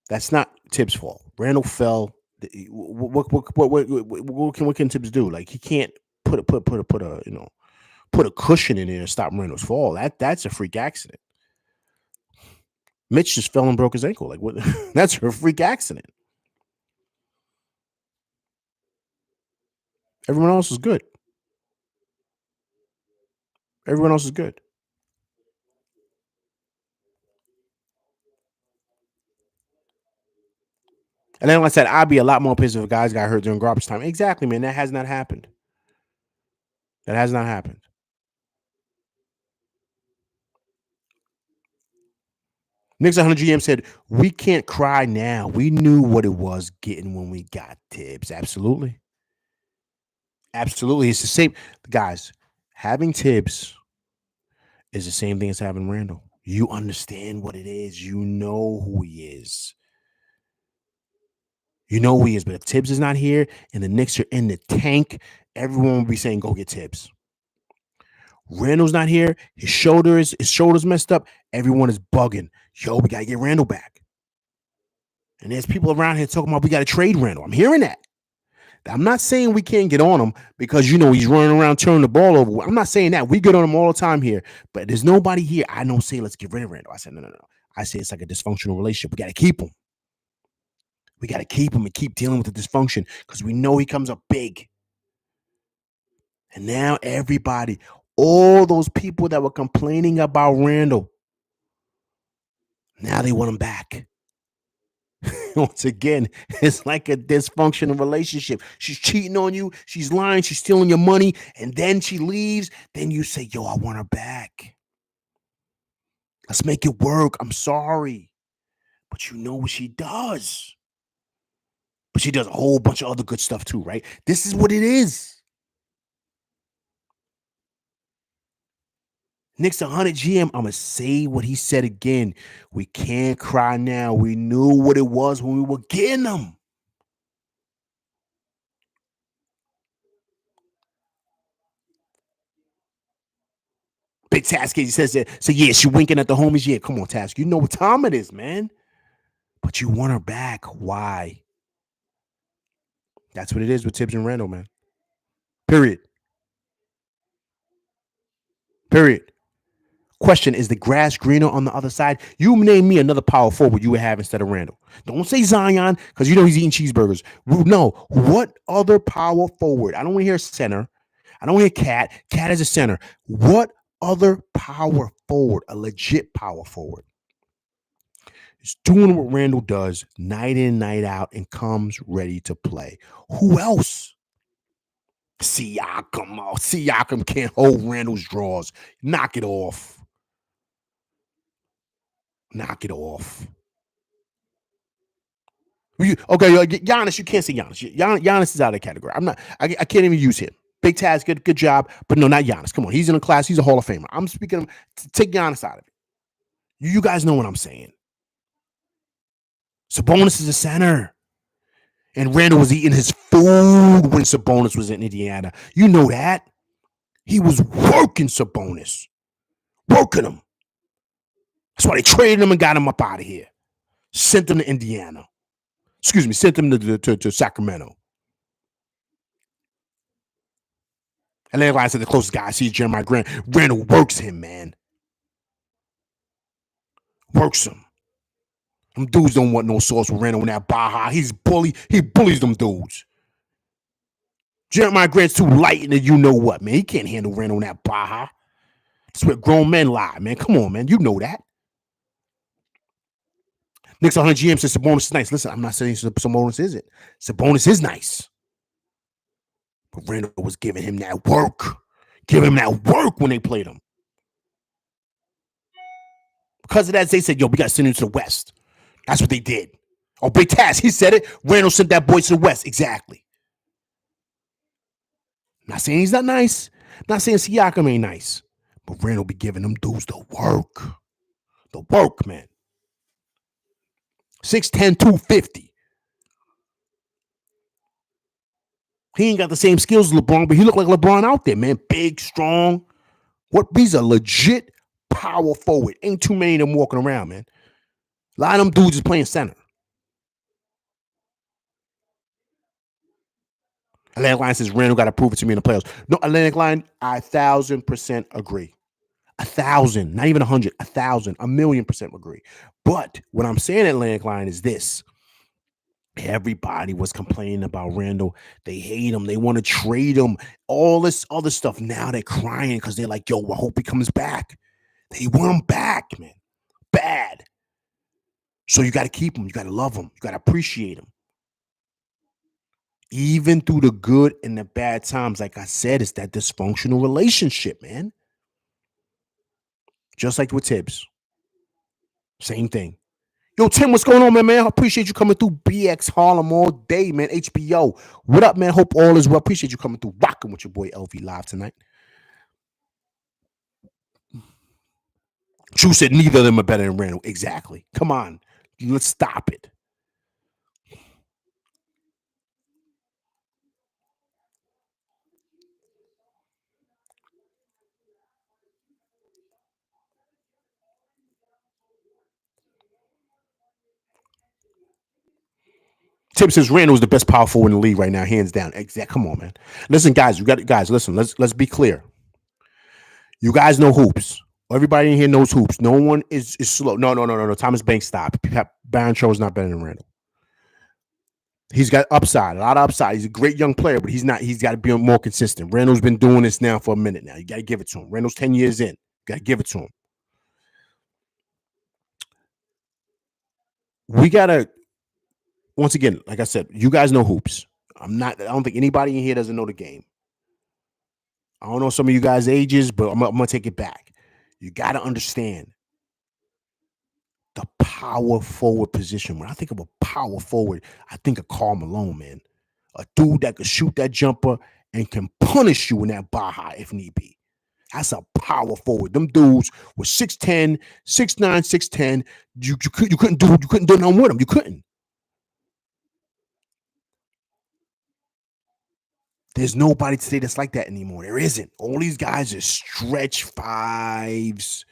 that's not Tibbs' fault. Randall fell. What can Tibbs do? Like he can't put a cushion in there and stop Randall's fall. That's a freak accident. Mitch just fell and broke his ankle. Like what? That's a freak accident. Everyone else is good. Everyone else is good. And then, like I said, I'd be a lot more pissed if guys got hurt during garbage time. Exactly, man. That has not happened. That has not happened. Knicks 100 GM said, "We can't cry now. We knew what it was getting when we got Tibbs." Absolutely. Absolutely. It's the same. Guys, having Tibbs is the same thing as having Randall. You understand what it is. You know who he is. You know who he is. But if Tibbs is not here and the Knicks are in the tank, everyone will be saying, go get Tibbs. Randall's not here. His shoulders messed up. Everyone is bugging. Yo, we got to get Randall back. And there's people around here talking about we got to trade Randall. I'm hearing that. I'm not saying we can't get on him because, he's running around turning the ball over. I'm not saying that. We get on him all the time here. But there's nobody here. I don't say let's get rid of Randall. I said, no. I say it's like a dysfunctional relationship. We got to keep him. We got to keep him and keep dealing with the dysfunction because we know he comes up big. And now everybody, all those people that were complaining about Randall, now they want him back. Once again, it's like a dysfunctional relationship. She's cheating on you. She's lying. She's stealing your money. And then she leaves. Then you say, yo, I want her back. Let's make it work. I'm sorry. But you know what she does. But she does a whole bunch of other good stuff too, right? This is what it is. Knicks 100 GM, I'm going to say what he said again. We can't cry now. We knew what it was when we were getting them. Big Task, he says that. So, yeah, she winking at the homies. Yeah, come on, Task. You know what time it is, man. But you want her back. Why? That's what it is with Tibbs and Randall, man. Period. Period. Question, is the grass greener on the other side? You name me another power forward you would have instead of Randall. Don't say Zion because you know he's eating cheeseburgers. No, what other power forward? I don't want to hear center. I don't want to hear Cat. Cat is a center. What other power forward, a legit power forward, is doing what Randall does night in, night out, and comes ready to play? Who else? Siakam. Oh, Siakam can't hold Randall's draws. Knock it off. Knock it off. Okay, Giannis, you can't say Giannis. Giannis is out of the category. I can't even use him. Big Taz, good job. But no, not Giannis. Come on. He's in a class. He's a Hall of Famer. I'm speaking of, take Giannis out of it. You guys know what I'm saying. Sabonis is a center. And Randall was eating his food when Sabonis was in Indiana. You know that. He was working Sabonis. Working him. That's why they traded him and got him up out of here. Sent him to Indiana. Excuse me, sent him to Sacramento. And then, like I said, the closest guy I see is Jeremiah Grant. Randall works him, man. Works him. Them dudes don't want no sauce with Randall in that Baja. He bullies them dudes. Jeremiah Grant's too light and you know what, man. He can't handle Randall in that Baja. That's where grown men lie, man. Come on, man. You know that. Knicks 100 GM says Sabonis is nice. Listen, I'm not saying Sabonis isn't. Sabonis is nice. But Randall was giving him that work. Giving him that work when they played him. Because of that, they said, yo, we got to send him to the West. That's what they did. Oh, Big Taz, he said it. Randall sent that boy to the West. Exactly. Not saying he's not nice. Not saying Siakam ain't nice. But Randall be giving them dudes the work. The work, man. 6'10", 250. He ain't got the same skills as LeBron, but he looked like LeBron out there, man. Big, strong. He's a legit power forward. Ain't too many of them walking around, man. A lot of them dudes is playing center. Atlantic Line says Randall got to prove it to me in the playoffs. No, Atlantic Line, I 1,000% agree. 1,000, not even 100, 1,000, 1,000,000% agree. But what I'm saying, Atlantic Line, is this. Everybody was complaining about Randall. They hate him. They want to trade him. All this other stuff. Now they're crying because they're like, yo, I hope he comes back. They want him back, man. Bad. So you got to keep him. You got to love him. You got to appreciate him. Even through the good and the bad times, like I said, it's that dysfunctional relationship, man. Just like with Tibbs. Same thing. Yo, Tim, what's going on, man? I appreciate you coming through BX Harlem all day, man. HBO. What up, man? Hope all is well. Appreciate you coming through, rocking with your boy LV live tonight. True said neither of them are better than Randall. Exactly. Come on. Let's stop it. Tim says Randall is the best power forward in the league right now, hands down. Exactly. Come on, man. Listen, guys, listen. Let's be clear. You guys know hoops. Everybody in here knows hoops. No one is slow. No. Thomas Banks, stop. Baron Cho is not better than Randall. He's got upside, a lot of upside. He's a great young player, but he's not. He's got to be more consistent. Randall's been doing this now for a minute now. You got to give it to him. Randall's 10 years in. You got to give it to him. We got to, once again, like I said, you guys know hoops. I don't think anybody in here doesn't know the game. I don't know some of you guys' ages, but I'm going to take it back. You got to understand the power forward position. When I think of a power forward, I think of Karl Malone, man. A dude that could shoot that jumper and can punish you in that Baja if need be. That's a power forward. Them dudes were 6'10, 6'9, 6'10. You couldn't do nothing with them. You couldn't. There's nobody today that's like that anymore. There isn't. All these guys are stretch fives.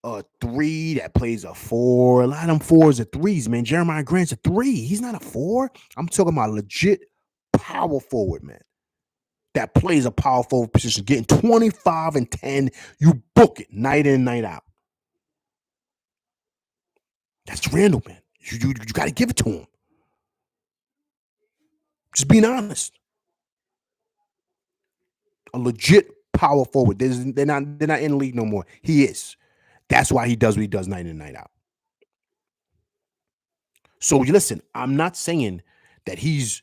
A three that plays a four. A lot of them fours are threes, man. Jeremiah Grant's a three. He's not a four. I'm talking about legit power forward, man. That plays a power forward position, getting 25 and 10. You book it night in, night out. That's Randall, man. You got to give it to him. Just being honest. A legit power forward. They're not in the league no more. He is. That's why he does what he does night in, night out. So listen, I'm not saying that he's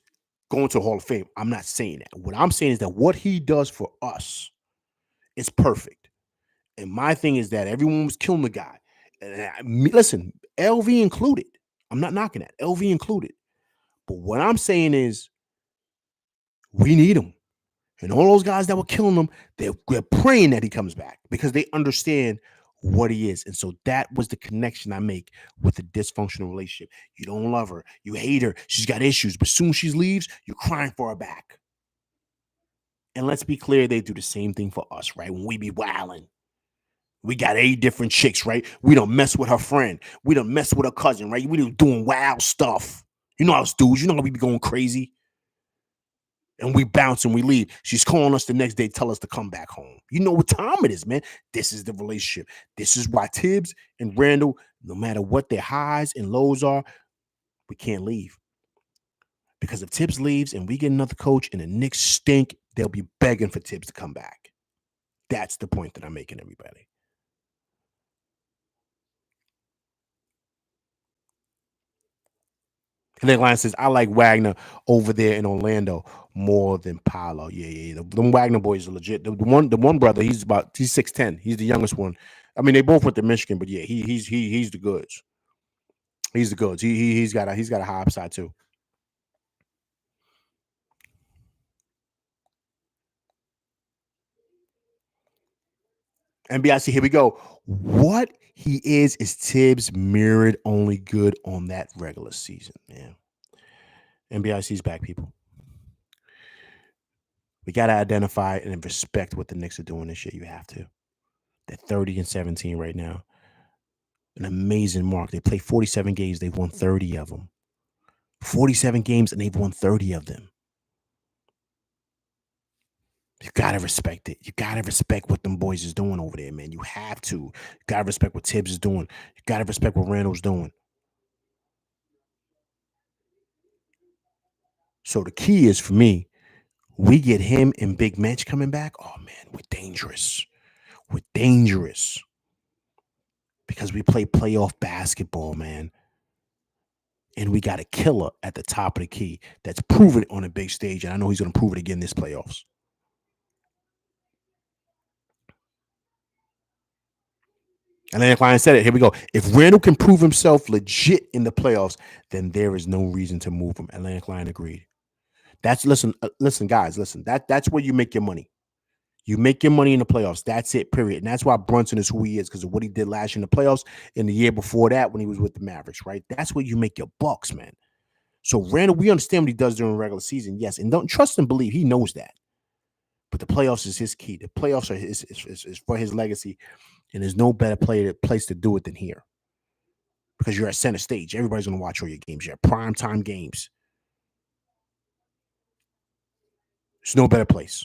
going to the Hall of Fame. I'm not saying that. What I'm saying is that what he does for us is perfect. And my thing is that everyone was killing the guy. Listen, LV included. I'm not knocking that. LV included. But what I'm saying is we need him. And all those guys that were killing him, they're praying that he comes back because they understand what he is. And so that was the connection I make with the dysfunctional relationship. You don't love her. You hate her. She's got issues. But soon as she leaves, you're crying for her back. And let's be clear, they do the same thing for us, right? When we be wilding. We got 8 different chicks, right? We don't mess with her friend. We don't mess with her cousin, right? We don't doing wild stuff. You know us dudes. You know how we be going crazy. And we bounce and we leave. She's calling us the next day, tell us to come back home. You know what time it is, man. This is the relationship. This is why Tibbs and Randall, no matter what their highs and lows are, we can't leave. Because if Tibbs leaves and we get another coach and the Knicks stink, they'll be begging for Tibbs to come back. That's the point that I'm making, everybody. And then Lion says, I like Wagner over there in Orlando more than Paolo. Yeah. The Wagner boys are legit. The one brother, he's 6'10. He's the youngest one. I mean, they both went to Michigan, but yeah, he's the goods. He's the goods. He's got a high upside too. NBIC, here we go. What he is Tibbs mirrored only good on that regular season. Yeah. NBIC's back, people. We got to identify and respect what the Knicks are doing this year. You have to. They're 30 and 17 right now. An amazing mark. They play 47 games. They've won 30 of them. 47 games and they've won 30 of them. You gotta respect it. You gotta respect what them boys is doing over there, man. You have to. You gotta respect what Tibbs is doing. You gotta respect what Randall's doing. So the key is for me, we get him and Big Mitch coming back. Oh man, we're dangerous. We're dangerous because we play playoff basketball, man. And we got a killer at the top of the key that's proven it on a big stage. And I know he's going to prove it again this playoffs. And then Klein said it. Here we go. If Randall can prove himself legit in the playoffs, then there is no reason to move him. Atlantic Line agreed. That's listen, guys, listen. That's where you make your money. You make your money in the playoffs. That's it, period. And that's why Brunson is who he is because of what he did last year in the playoffs and the year before that when he was with the Mavericks, right? That's where you make your bucks, man. So Randall, we understand what he does during the regular season, yes, and don't trust and believe he knows that. But the playoffs is his key. The playoffs are is for his legacy, and there's no better place to do it than here because you're at center stage. Everybody's going to watch all your games. You're at prime time games. There's no better place.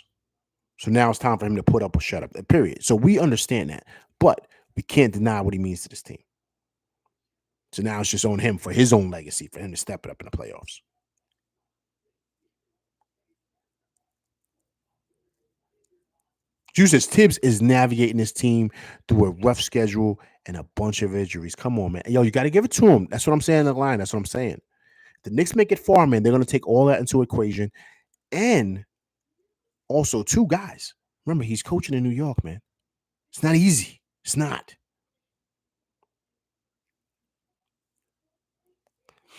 So now it's time for him to put up or shut up. Period. So we understand that, but we can't deny what he means to this team. So now it's just on him for his own legacy, for him to step it up in the playoffs. Juice says Tibbs is navigating this team through a rough schedule and a bunch of injuries. Come on, man. Yo, you got to give it to him. That's what I'm saying in the line. That's what I'm saying. The Knicks make it far, man. They're going to take all that into equation. And also, two guys. Remember, he's coaching in New York, man. It's not easy. It's not.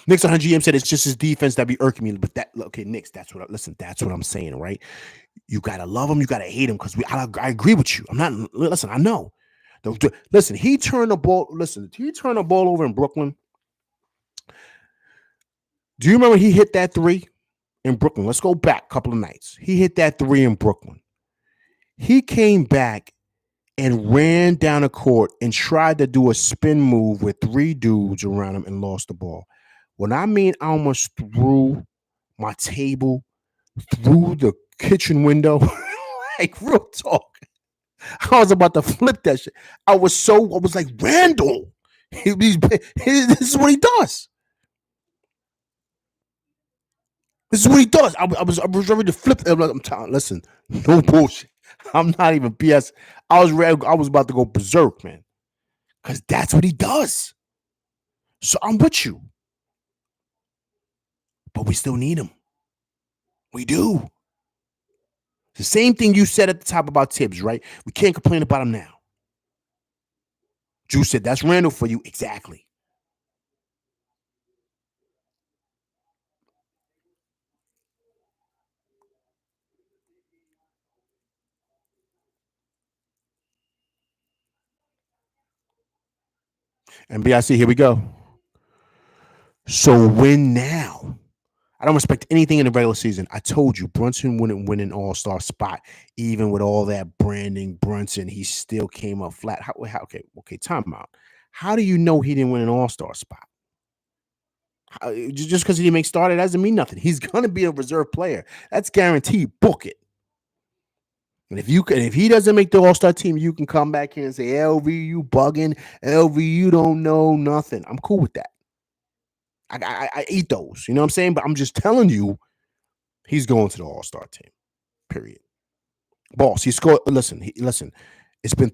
Knicks on GM said it's just his defense that be irking me. But okay, Knicks, that's what I'm saying, right? You gotta love him, you gotta hate him, because I agree with you. I'm not listen, I know. Listen, he turned the ball over in Brooklyn. Do you remember he hit that three in Brooklyn? Let's go back a couple of nights. He hit that three in Brooklyn. He came back and ran down the court and tried to do a spin move with three dudes around him and lost the ball. When I mean I almost threw my table through the kitchen window, like real talk. I was about to flip that shit. I was like, Randall, this is what he does. This is what he does. I was ready to flip. I'm telling, listen, no bullshit. I'm not even BS. I was ready. I was about to go berserk, man, because that's what he does. So I'm with you, but we still need him. We do. The same thing you said at the top about Tibbs, right? We can't complain about him now. Juice said that's Randall for you. Exactly. And BIC, here we go. So win now. I don't expect anything in the regular season. I told you Brunson wouldn't win an all-star spot, even with all that branding. Brunson, he still came up flat. Okay, time out. How do you know he didn't win an all-star spot? Just because he didn't make starter doesn't mean nothing. He's gonna be a reserve player. That's guaranteed. Book it. And if he doesn't make the all-star team, you can come back here and say, LV, you bugging. LV, you don't know nothing. I'm cool with that. I eat those. You know what I'm saying? But I'm just telling you, he's going to the all-star team. Period. Boss, he scored. Listen. It's been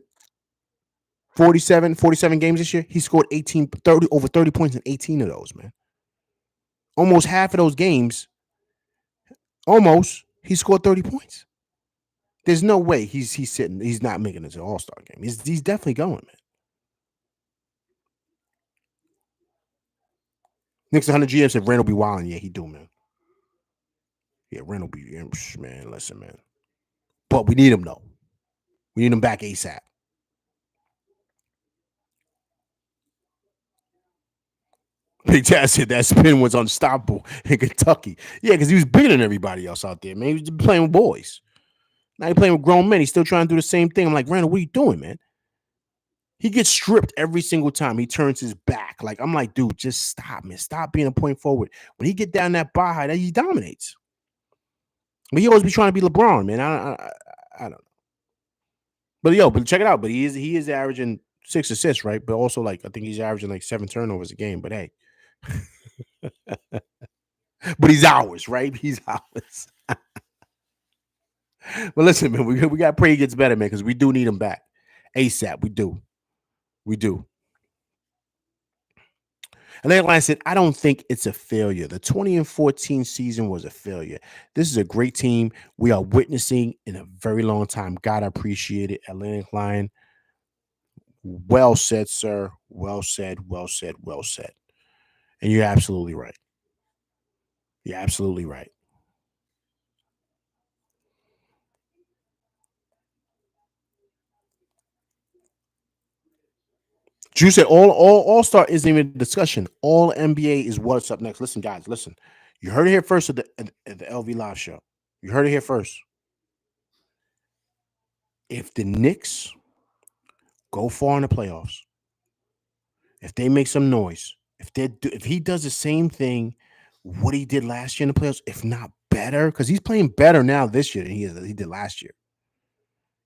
47 games this year. He scored over 30 points in 18 of those, man. Almost half of those games, he scored 30 points. There's no way he's not making it to the all-star game. He's definitely going, man. Knicks 100 GM said Randall be wilding. Yeah, he do, man. Yeah, Randall be, man, listen, man. But we need him, though. We need him back ASAP. Big Taz said that spin was unstoppable in Kentucky. Yeah, because he was bigger than everybody else out there, man. He was playing with boys. Now he's playing with grown men. He's still trying to do the same thing. I'm like, Randall, what are you doing, man? He gets stripped every single time he turns his back. Like, I'm like, dude, just stop, man. Stop being a point forward. When he get down that bar high, he dominates. But he always be trying to be LeBron, man. I don't know. But check it out. But he is averaging 6 assists, right? But also like I think he's averaging like 7 turnovers a game. But hey, but he's ours, right? He's ours. But listen, man, we got to pray he gets better, man, because we do need him back ASAP. We do. And then, like I said, I don't think it's a failure. The 2014 season was a failure. This is a great team we are witnessing in a very long time. Gotta appreciate it. Atlantic Lion, well said, sir. Well said. Well said. Well said. And you're absolutely right. You're absolutely right. Drew said all star isn't even a discussion. All NBA is what's up next. Listen, guys, listen. You heard it here first at the LV Live show. You heard it here first. If the Knicks go far in the playoffs, if they make some noise, if he does the same thing what he did last year in the playoffs, if not better, because he's playing better now this year than he did last year.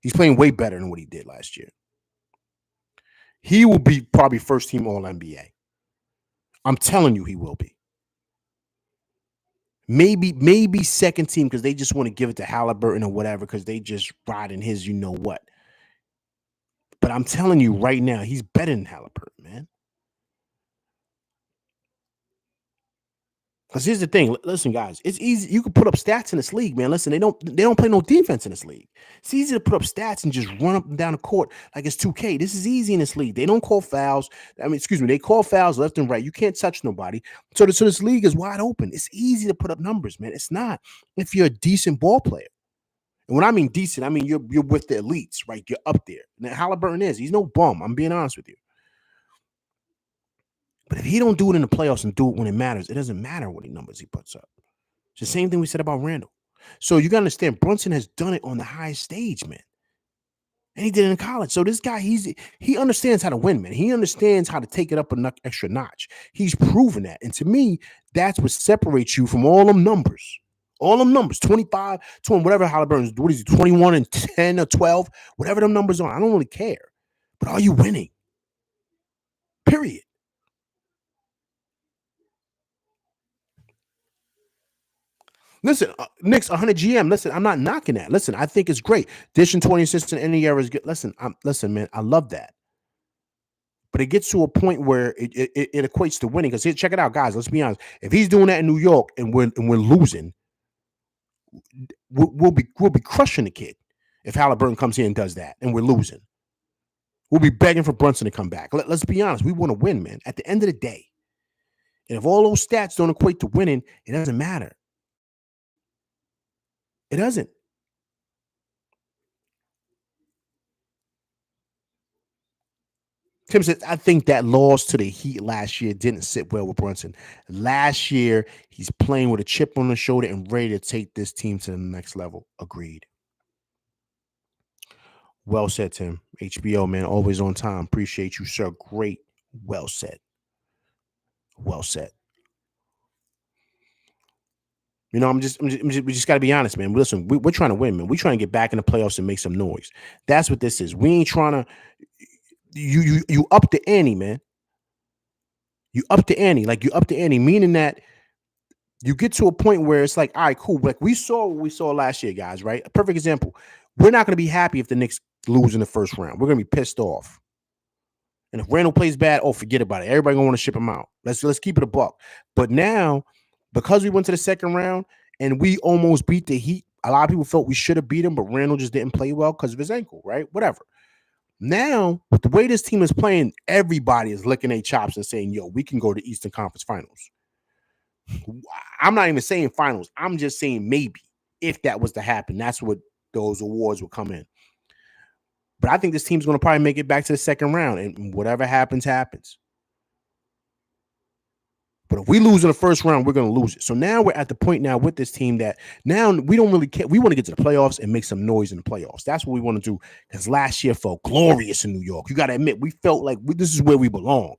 He's playing way better than what he did last year. He will be probably first team All NBA. I'm telling you, he will be. Maybe second team because they just want to give it to Halliburton or whatever because they just riding his you know what. But I'm telling you right now, he's better than Halliburton, man. Because here's the thing. Listen, guys, it's easy. You can put up stats in this league, man. Listen, they don't play no defense in this league. It's easy to put up stats and just run up and down the court like it's 2K. This is easy in this league. They don't call fouls. I mean, excuse me, they call fouls left and right. You can't touch nobody. So this league is wide open. It's easy to put up numbers, man. It's not if you're a decent ball player. And when I mean decent, I mean you're with the elites, right? You're up there. Now Halliburton is. He's no bum. I'm being honest with you. But if he don't do it in the playoffs and do it when it matters, it doesn't matter what numbers he puts up. It's the same thing we said about Randall. So you got to understand, Brunson has done it on the highest stage, man. And he did it in college. So this guy, he understands how to win, man. He understands how to take it up a extra notch. He's proven that. And to me, that's what separates you from all them numbers. All them numbers, 25, 20, whatever Halliburton's, what is he, 21 and 10 or 12, whatever them numbers are. I don't really care. But are you winning? Period. Listen, Knicks 100 GM. Listen, I'm not knocking that. Listen, I think it's great. Dishing 20 assists in any era is good. Listen, man, I love that. But it gets to a point where it equates to winning. Because check it out, guys. Let's be honest. If he's doing that in New York and we're losing, we'll be crushing the kid. If Halliburton comes here and does that, and we're losing, we'll be begging for Brunson to come back. Let's be honest. We want to win, man. At the end of the day, and if all those stats don't equate to winning, it doesn't matter. It doesn't. Tim says, I think that loss to the Heat last year didn't sit well with Brunson. Last year, he's playing with a chip on the shoulder and ready to take this team to the next level. Agreed. Well said, Tim. HBO, man, always on time. Appreciate you, sir. Great. Well said. Well said. You know, we just got to be honest, man. Listen, we're trying to win, man. We're trying to get back in the playoffs and make some noise. That's what this is. We ain't trying to. You up the ante, man. You up the ante, like you up the ante, meaning that you get to a point where it's like, all right, cool. Like we saw what we saw last year, guys, right? A perfect example. We're not going to be happy if the Knicks lose in the first round. We're going to be pissed off. And if Randall plays bad, oh, forget about it. Everybody going to want to ship him out. Let's keep it a buck. But now, because we went to the second round and we almost beat the Heat, a lot of people felt we should have beat him, but Randall just didn't play well because of his ankle, right? Whatever. Now, with the way this team is playing, everybody is licking their chops and saying, yo, we can go to Eastern Conference Finals. I'm not even saying finals. I'm just saying maybe if that was to happen, that's what those awards would come in. But I think this team's going to probably make it back to the second round, and whatever happens, happens. But if we lose in the first round, we're going to lose it. So now we're at the point now with this team that now we don't really care. We want to get to the playoffs and make some noise in the playoffs. That's what we want to do because last year felt glorious in New York. You got to admit, we felt like this is where we belong.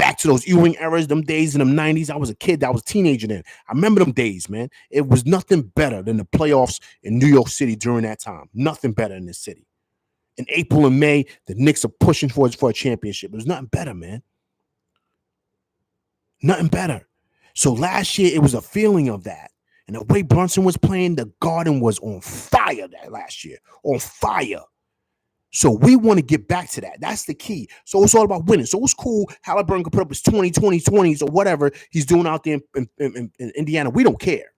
back to those Ewing eras, them days in them 90s. I was a kid. I was a teenager then. I remember them days, man. It was nothing better than the playoffs in New York City during that time. Nothing better in this city. In April and May, the Knicks are pushing for a championship. There's nothing better, man. Nothing better. So last year, it was a feeling of that. And the way Brunson was playing, the Garden was on fire that last year. On fire. So we want to get back to that. That's the key. So it's all about winning. So it's cool. Halliburton could put up his 20s or whatever he's doing out there in Indiana. We don't care.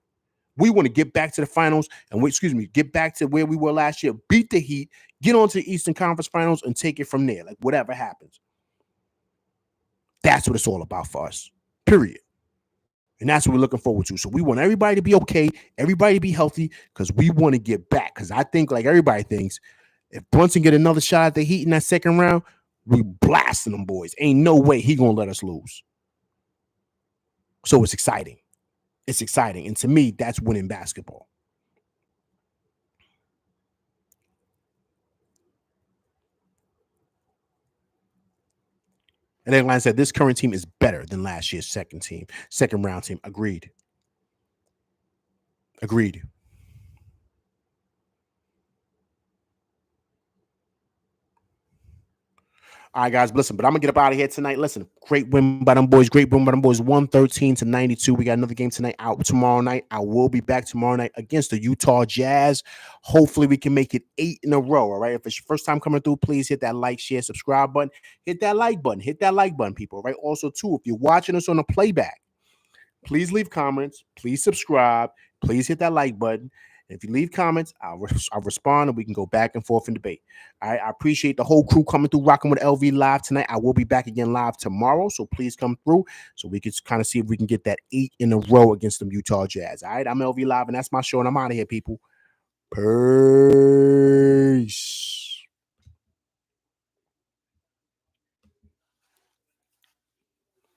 We want to get back to the finals and get back to where we were last year. Beat the Heat, get on to the Eastern Conference Finals and take it from there. Like whatever happens. That's what it's all about for us. Period. And that's what we're looking forward to. So we want everybody to be okay, everybody to be healthy, because we want to get back. Because I think, like everybody thinks, if Brunson get another shot at the Heat in that second round, we blasting them boys. Ain't no way he gonna let us lose. So it's exciting. It's exciting. And to me, that's winning basketball. And then, like I said, this current team is better than last year's second round team. Agreed. All right, guys, listen, but I'm going to get up out of here tonight. Listen, great win by them boys. 113-92. We got another game tonight out tomorrow night. I will be back tomorrow night against the Utah Jazz. Hopefully, we can make it 8 in a row, all right? If it's your first time coming through, please hit that like, share, subscribe button. Hit that like button. Hit that like button, people, all right? Also, too, if you're watching us on a playback, please leave comments. Please subscribe. Please hit that like button. If you leave comments, I'll respond and we can go back and forth and debate. All right. I appreciate the whole crew coming through, rocking with LV live tonight. I will be back again live tomorrow. So please come through so we can kind of see if we can get that 8 in a row against them Utah Jazz. All right. I'm LV live and that's my show and I'm out of here, people. Peace.